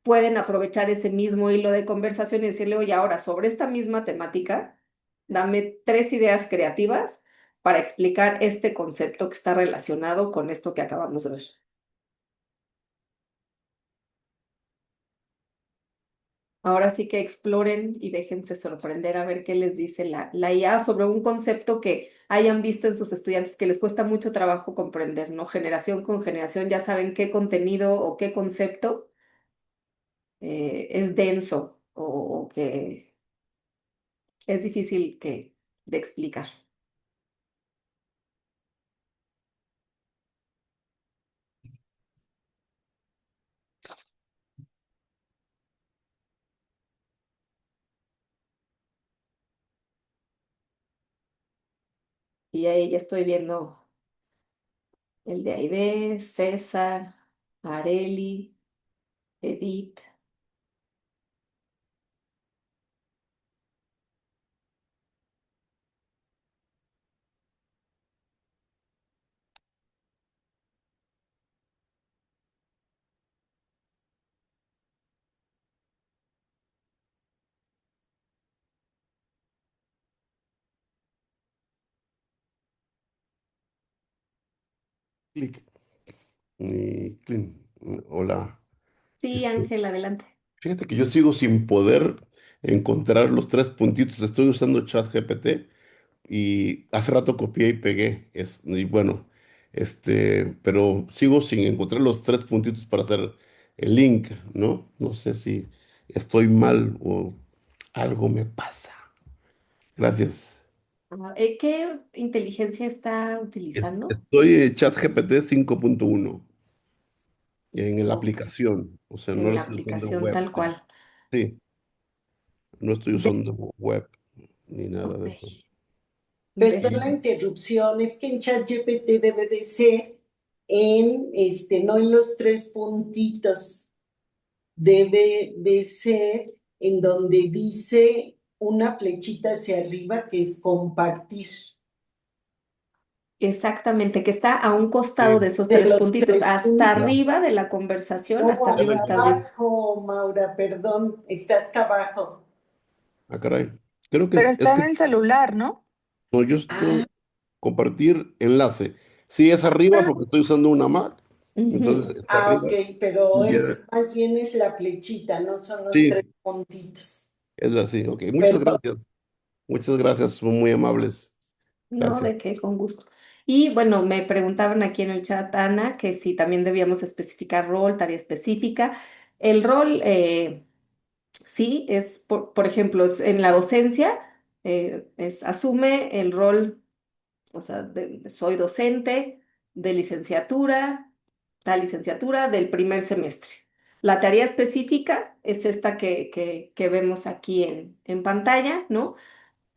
pueden aprovechar ese mismo hilo de conversación y decirle, oye, ahora sobre esta misma temática, dame 3 ideas creativas para explicar este concepto que está relacionado con esto que acabamos de ver. Ahora sí que exploren y déjense sorprender a ver qué les dice la IA sobre un concepto que hayan visto en sus estudiantes que les cuesta mucho trabajo comprender, ¿no? Generación con generación ya saben qué contenido o qué concepto es denso o que Es difícil de explicar. Y ahí ya estoy viendo el de Aide, César, Areli, Edith. Clic. Hola. Sí, Este, Ángel, adelante. fíjate que yo sigo sin poder encontrar los tres puntitos. Estoy usando ChatGPT y hace rato copié y pegué. Y bueno, pero sigo sin encontrar los tres puntitos para hacer el link, ¿no? No sé si estoy mal o algo me pasa. Gracias. ¿Qué inteligencia está utilizando? Estoy en ChatGPT 5.1 en la Ok, aplicación, o sea, no en lo la estoy usando aplicación web. tal cual. Sí, no estoy De- usando web ni nada ok, de eso. Perdón la déjame. interrupción, es que en ChatGPT debe de ser no en los tres puntitos, debe de ser en donde dice una flechita hacia arriba que es compartir. Exactamente, que está a un costado de Sí, esos De tres los puntitos, tres hasta puntos. ya, arriba de la conversación, hasta No, ya lo arriba, hasta hasta encontré. arriba. abajo, Maura, perdón, está hasta abajo. Ah, caray. Creo que Pero es está en que el celular, ¿no? no, Ah, compartir enlace. Sí, es arriba porque estoy usando una Mac, Ujú. entonces está ok, arriba. pero Y ya, es más bien es la flechita, no son los tres sí, puntitos. es así. Ok, muchas Perdón. gracias. Muchas gracias, son muy amables. No, Gracias. de qué, con gusto. Y bueno, me preguntaban aquí en el chat, Ana, que si también debíamos especificar rol, tarea específica. El rol, sí, es, por ejemplo, en la docencia, asume el rol, o sea, soy docente de licenciatura, tal licenciatura del primer semestre. La tarea específica es esta que vemos aquí en pantalla, ¿no?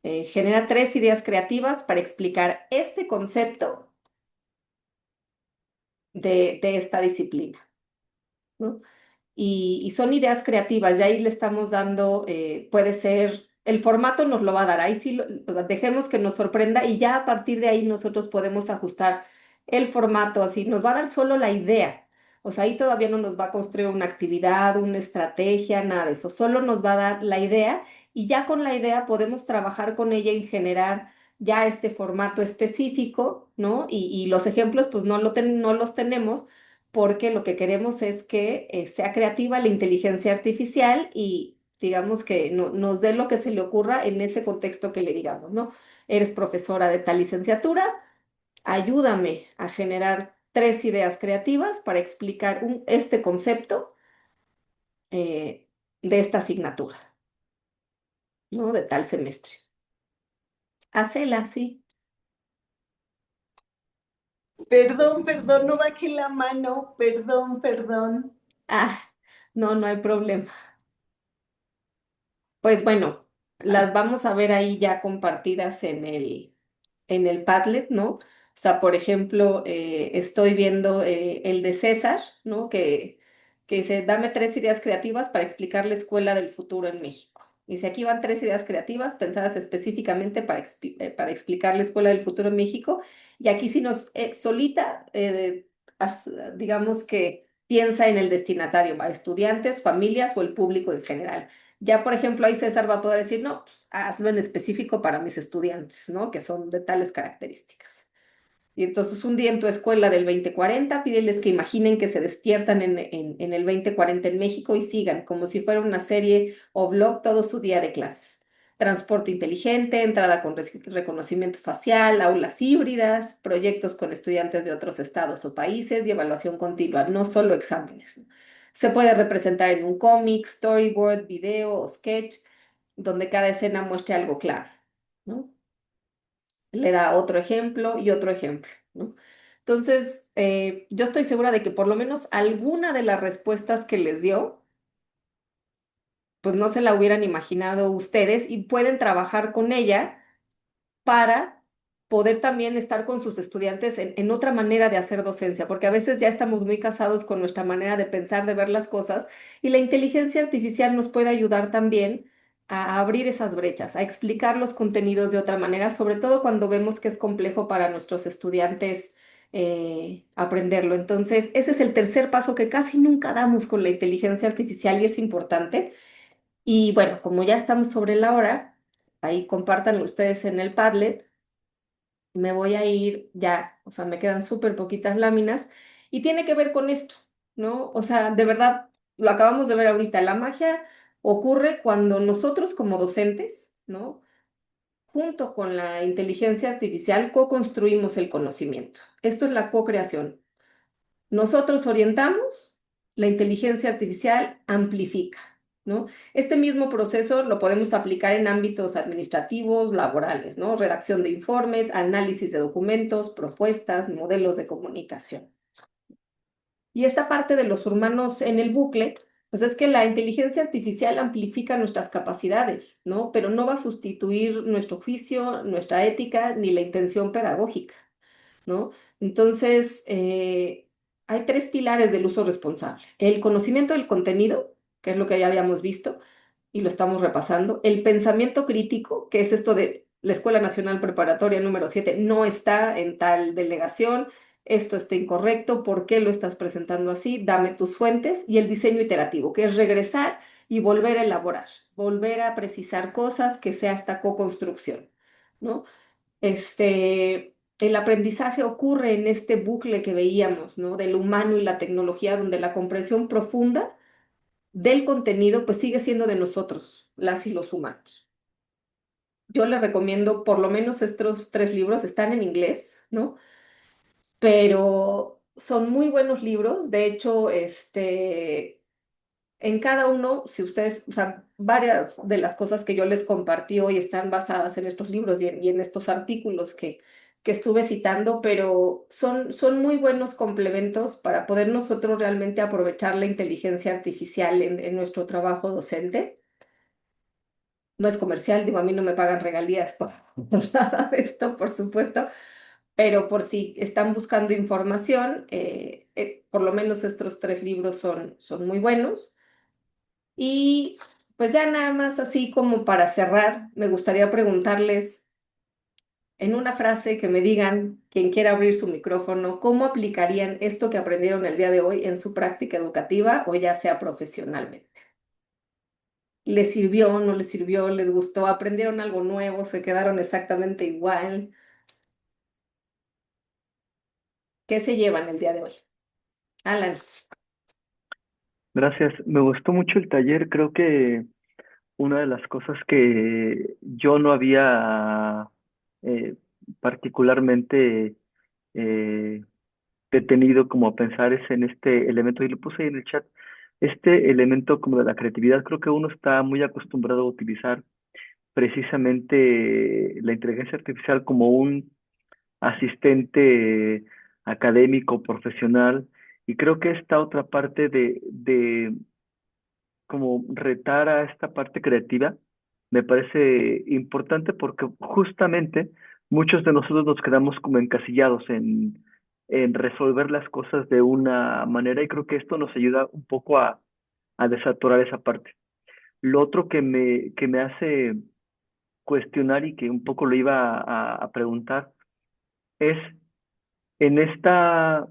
Genera 3 ideas creativas para explicar este concepto de esta disciplina, ¿no? Y son ideas creativas, y ahí le estamos dando, puede ser, el formato nos lo va a dar, ahí sí dejemos que nos sorprenda y ya a partir de ahí nosotros podemos ajustar el formato, así nos va a dar solo la idea, o sea, ahí todavía no nos va a construir una actividad, una estrategia, nada de eso, solo nos va a dar la idea y ya con la idea podemos trabajar con ella y generar ya este formato específico, ¿no? Y los ejemplos pues no los tenemos porque lo que queremos es que sea creativa la inteligencia artificial y digamos que nos dé lo que se le ocurra en ese contexto que le digamos, ¿no? Eres profesora de tal licenciatura, ayúdame a generar 3 ideas creativas para explicar este concepto eh, de esta asignatura, ¿no? De tal semestre. Hacela, sí. Perdón, no bajé la mano, perdón. Ah, no, no hay problema. Pues bueno, las vamos a ver ahí ya compartidas en el Padlet, ¿no? O sea, por ejemplo, estoy viendo el de César, ¿no? Que dice, dame 3 ideas creativas para explicar la escuela del futuro en México. Dice, aquí van 3 ideas creativas pensadas específicamente para explicar la escuela del futuro en México. Y aquí sí nos, solita, digamos que piensa en el destinatario, a estudiantes, familias o el público en general. Ya, por ejemplo, ahí César va a poder decir, no, pues, hazlo en específico para mis estudiantes, ¿no? Que son de tales características. Y entonces un día en tu escuela del 2040, pídeles que imaginen que se despiertan en el 2040 en México y sigan como si fuera una serie o blog todo su día de clases. Transporte inteligente, entrada con reconocimiento facial, aulas híbridas, proyectos con estudiantes de otros estados o países y evaluación continua, no solo exámenes. Se puede representar en un cómic, storyboard, video o sketch donde cada escena muestre algo clave, ¿no? Le da otro ejemplo y otro ejemplo, ¿no? Entonces, yo estoy segura de que por lo menos alguna de las respuestas que les dio, pues no se la hubieran imaginado ustedes y pueden trabajar con ella para poder también estar con sus estudiantes en otra manera de hacer docencia, porque a veces ya estamos muy casados con nuestra manera de pensar, de ver las cosas, y la inteligencia artificial nos puede ayudar también a abrir esas brechas, a explicar los contenidos de otra manera, sobre todo cuando vemos que es complejo para nuestros estudiantes aprenderlo. Entonces, ese es el tercer paso que casi nunca damos con la inteligencia artificial y es importante. Y bueno, como ya estamos sobre la hora, ahí compartan ustedes en el Padlet, me voy a ir ya, o sea, me quedan súper poquitas láminas y tiene que ver con esto, ¿no? O sea, de verdad, lo acabamos de ver ahorita, la magia ocurre cuando nosotros como docentes, ¿no? Junto con la inteligencia artificial co-construimos el conocimiento. Esto es la co-creación. Nosotros orientamos, la inteligencia artificial amplifica, ¿no? Este mismo proceso lo podemos aplicar en ámbitos administrativos, laborales, ¿no? Redacción de informes, análisis de documentos, propuestas, modelos de comunicación. Y esta parte de los humanos en el bucle, pues es que la inteligencia artificial amplifica nuestras capacidades, ¿no? Pero no va a sustituir nuestro juicio, nuestra ética ni la intención pedagógica, ¿no? Entonces, hay tres pilares del uso responsable. El conocimiento del contenido, que es lo que ya habíamos visto y lo estamos repasando. El pensamiento crítico, que es esto de la Escuela Nacional Preparatoria número 7, no está en tal delegación, esto está incorrecto, ¿por qué lo estás presentando así? Dame tus fuentes. Y el diseño iterativo, que es regresar y volver a elaborar, volver a precisar cosas, que sea esta co-construcción, ¿no? El aprendizaje ocurre en este bucle que veíamos, ¿no? Del humano y la tecnología, donde la comprensión profunda del contenido, pues sigue siendo de nosotros, las y los humanos. Yo les recomiendo por lo menos estos tres libros, están en inglés, ¿no? Pero son muy buenos libros. De hecho, en cada uno, si ustedes, o sea, varias de las cosas que yo les compartí hoy están basadas en estos libros y en estos artículos que estuve citando, pero son muy buenos complementos para poder nosotros realmente aprovechar la inteligencia artificial en nuestro trabajo docente. No es comercial, digo, a mí no me pagan regalías por por nada de esto, por supuesto, pero por si están buscando información, por lo menos estos tres libros son muy buenos. Y pues ya nada más así como para cerrar, me gustaría preguntarles en una frase que me digan, quien quiera abrir su micrófono, ¿cómo aplicarían esto que aprendieron el día de hoy en su práctica educativa o ya sea profesionalmente? ¿Les sirvió, no les sirvió, les gustó, aprendieron algo nuevo, se quedaron exactamente igual? ¿Qué se llevan el día de hoy? Alan. Gracias. Me gustó mucho el taller. Creo que una de las cosas que yo no había eh, particularmente eh, detenido como a pensar es en este elemento, y lo puse ahí en el chat, este elemento como de la creatividad. Creo que uno está muy acostumbrado a utilizar precisamente la inteligencia artificial como un asistente académico, profesional, y creo que esta otra parte de como retar a esta parte creativa me parece importante porque justamente muchos de nosotros nos quedamos como encasillados en resolver las cosas de una manera y creo que esto nos ayuda un poco a desaturar esa parte. Lo otro que me hace cuestionar y que un poco lo iba a preguntar es en esta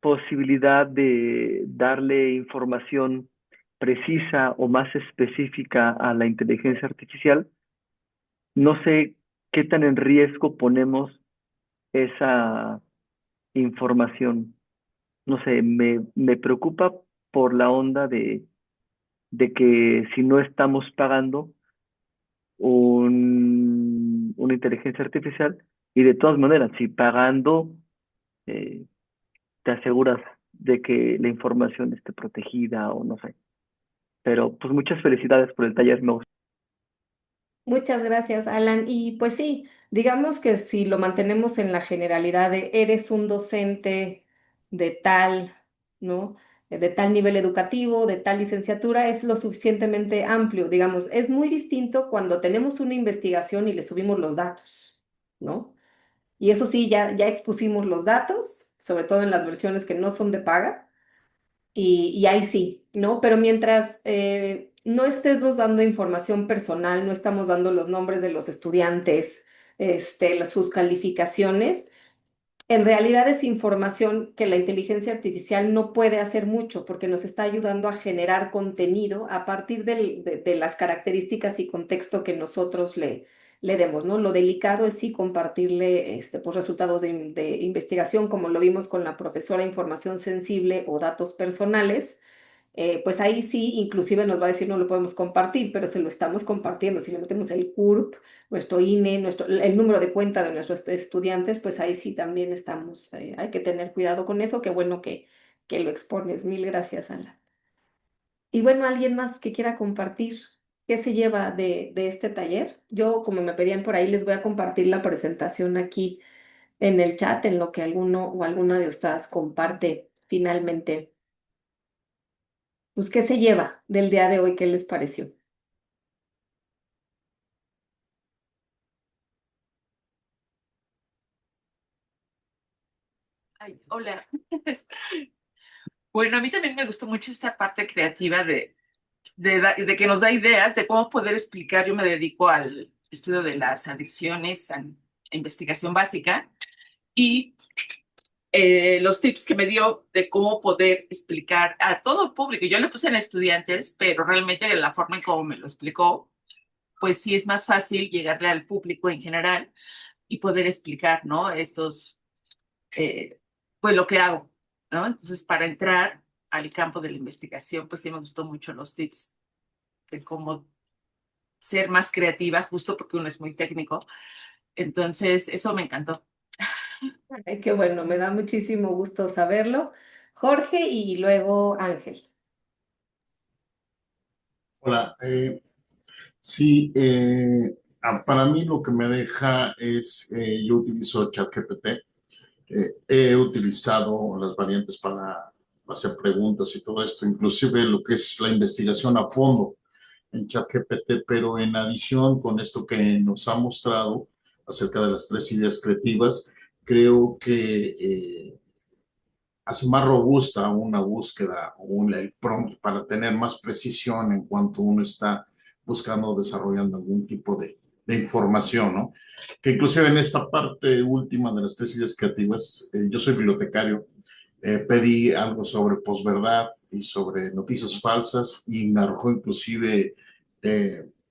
posibilidad de darle información precisa o más específica a la inteligencia artificial, no sé qué tan en riesgo ponemos esa información. No sé, me preocupa por la onda de que si no estamos pagando una inteligencia artificial, y de todas maneras, si pagando, eh, te aseguras de que la información esté protegida o no sé. Pero pues muchas felicidades por el taller, me gustó. Muchas gracias, Alan. Y pues sí, digamos que si lo mantenemos en la generalidad de eres un docente de tal, ¿no? De tal nivel educativo, de tal licenciatura, es lo suficientemente amplio, digamos. Es muy distinto cuando tenemos una investigación y le subimos los datos, ¿no? Y eso sí, ya expusimos los datos, sobre todo en las versiones que no son de paga. Y ahí sí, ¿no? Pero mientras no estemos dando información personal, no estamos dando los nombres de los estudiantes, sus calificaciones, en realidad es información que la inteligencia artificial no puede hacer mucho porque nos está ayudando a generar contenido a partir de las características y contexto que nosotros le demos, ¿no? Lo delicado es sí compartirle pues, resultados de investigación, como lo vimos con la profesora, información sensible o datos personales. Pues ahí sí, inclusive nos va a decir no lo podemos compartir, pero se lo estamos compartiendo. Si le metemos el CURP, nuestro INE, el número de cuenta de nuestros estudiantes, pues ahí sí también estamos. Hay que tener cuidado con eso. Qué bueno que lo expones. Mil gracias, Alan. Y bueno, ¿alguien más que quiera compartir qué se lleva de este taller? Yo, como me pedían por ahí, les voy a compartir la presentación aquí en el chat, en lo que alguno o alguna de ustedes comparte finalmente. Pues, ¿qué se lleva del día de hoy? ¿Qué les pareció? Ay, hola. Bueno, a mí también me gustó mucho esta parte creativa de que nos da ideas de cómo poder explicar. Yo me dedico al estudio de las adicciones, a investigación básica, y los tips que me dio de cómo poder explicar a todo el público. Yo le puse en estudiantes, pero realmente de la forma en cómo me lo explicó, pues sí es más fácil llegarle al público en general y poder explicar, ¿no? Eh, pues lo que hago, ¿no? Entonces, para entrar al campo de la investigación, pues sí me gustó mucho los tips de cómo ser más creativa, justo porque uno es muy técnico. Entonces, eso me encantó. Ay, qué bueno, me da muchísimo gusto saberlo. Jorge y luego Ángel. Hola, sí, para mí lo que me deja es, yo utilizo ChatGPT, he utilizado las variantes para hacer preguntas y todo esto, inclusive lo que es la investigación a fondo en ChatGPT, pero en adición con esto que nos ha mostrado acerca de las tres ideas creativas, creo que hace más robusta una búsqueda o el prompt para tener más precisión en cuanto uno está buscando o desarrollando algún tipo de información, ¿no? Que inclusive en esta parte última de las tres ideas creativas, yo soy bibliotecario, pedí algo sobre posverdad y sobre noticias falsas y me arrojó inclusive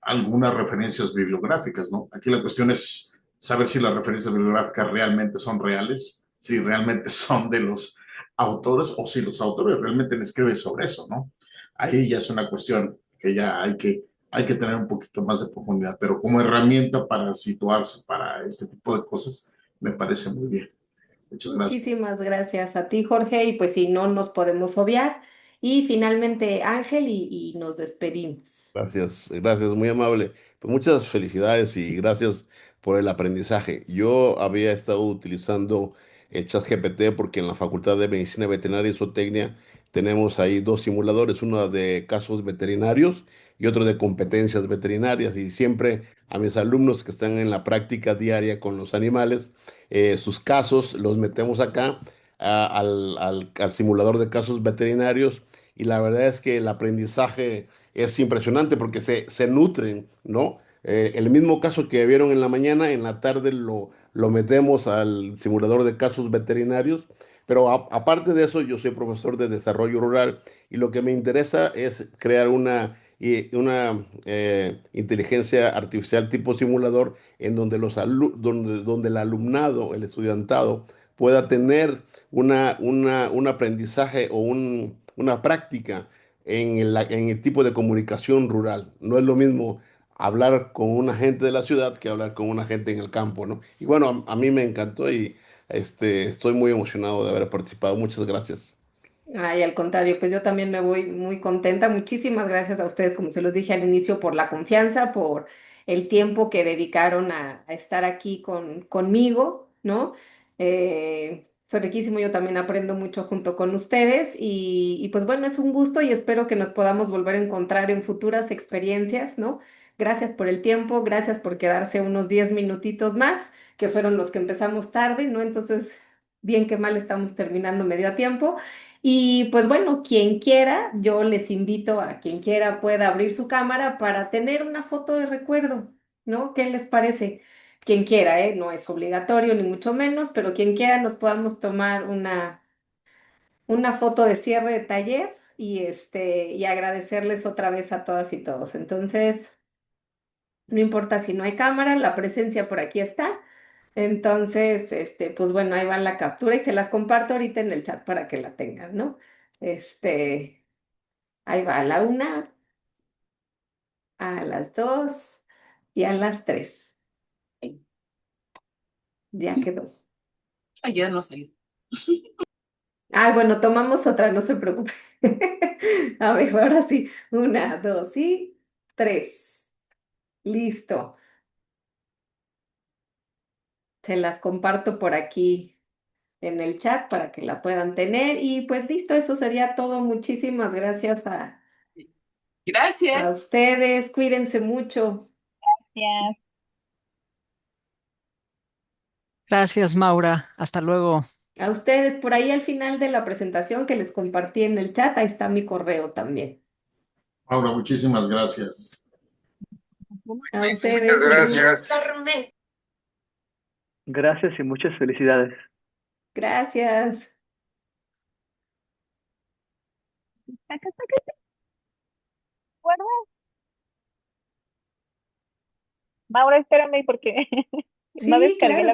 algunas referencias bibliográficas, ¿no? Aquí la cuestión es saber si las referencias bibliográficas realmente son reales, si realmente son de los autores o si los autores realmente escriben sobre eso, ¿no? Ahí ya es una cuestión que ya hay que tener un poquito más de profundidad, pero como herramienta para situarse para este tipo de cosas, me parece muy bien. Muchas gracias. Muchísimas gracias a ti, Jorge, y pues si no nos podemos obviar. Y finalmente Ángel y nos despedimos. Gracias, gracias, muy amable. Pues muchas felicidades y gracias por el aprendizaje. Yo había estado utilizando el ChatGPT porque en la Facultad de Medicina Veterinaria y Zootecnia tenemos ahí dos simuladores, uno de casos veterinarios y otro de competencias veterinarias. Y siempre a mis alumnos que están en la práctica diaria con los animales, sus casos los metemos acá al simulador de casos veterinarios y la verdad es que el aprendizaje es impresionante porque se nutren, ¿no? El mismo caso que vieron en la mañana, en la tarde lo metemos al simulador de casos veterinarios, pero aparte de eso, yo soy profesor de desarrollo rural y lo que me interesa es crear una inteligencia artificial tipo simulador en donde, donde el alumnado, el estudiantado, pueda tener un aprendizaje o una práctica en el tipo de comunicación rural. No es lo mismo hablar con una gente de la ciudad que hablar con una gente en el campo, ¿no? Y bueno, a mí me encantó y estoy muy emocionado de haber participado. Muchas gracias. Ay, al contrario, pues yo también me voy muy contenta. Muchísimas gracias a ustedes, como se los dije al inicio, por la confianza, por el tiempo que dedicaron a estar aquí conmigo, ¿no? Fue riquísimo, yo también aprendo mucho junto con ustedes y pues bueno, es un gusto y espero que nos podamos volver a encontrar en futuras experiencias, ¿no? Gracias por el tiempo, gracias por quedarse unos 10 minutitos más, que fueron los que empezamos tarde, ¿no? Entonces, bien que mal estamos terminando medio a tiempo. Y pues bueno, quien quiera, yo les invito a quien quiera pueda abrir su cámara para tener una foto de recuerdo, ¿no? ¿Qué les parece? Quien quiera, ¿eh? No es obligatorio ni mucho menos, pero quien quiera nos podamos tomar una foto de cierre de taller y agradecerles otra vez a todas y todos. Entonces, no importa si no hay cámara, la presencia por aquí está. Entonces, pues bueno, ahí va la captura y se las comparto ahorita en el chat para que la tengan, ¿no? Este, ahí va a la 1, a las 2 y a las 3. Ya quedó. Ayer no salió. Ah, bueno, tomamos otra, no se preocupe. A ver, ahora sí. 1, 2 y 3. Listo. Se las comparto por aquí en el chat para que la puedan tener. Y pues listo, eso sería todo. Muchísimas gracias a Gracias. ustedes. Cuídense mucho. Gracias. Gracias, Maura. Hasta luego. A ustedes, por ahí al final de la presentación que les compartí en el chat, ahí está mi correo también. Maura, muchísimas gracias. A ustedes, un gusto. Gracias y muchas felicidades. Gracias. Guarda. Maura, espérame porque no Sí, descargué claro. la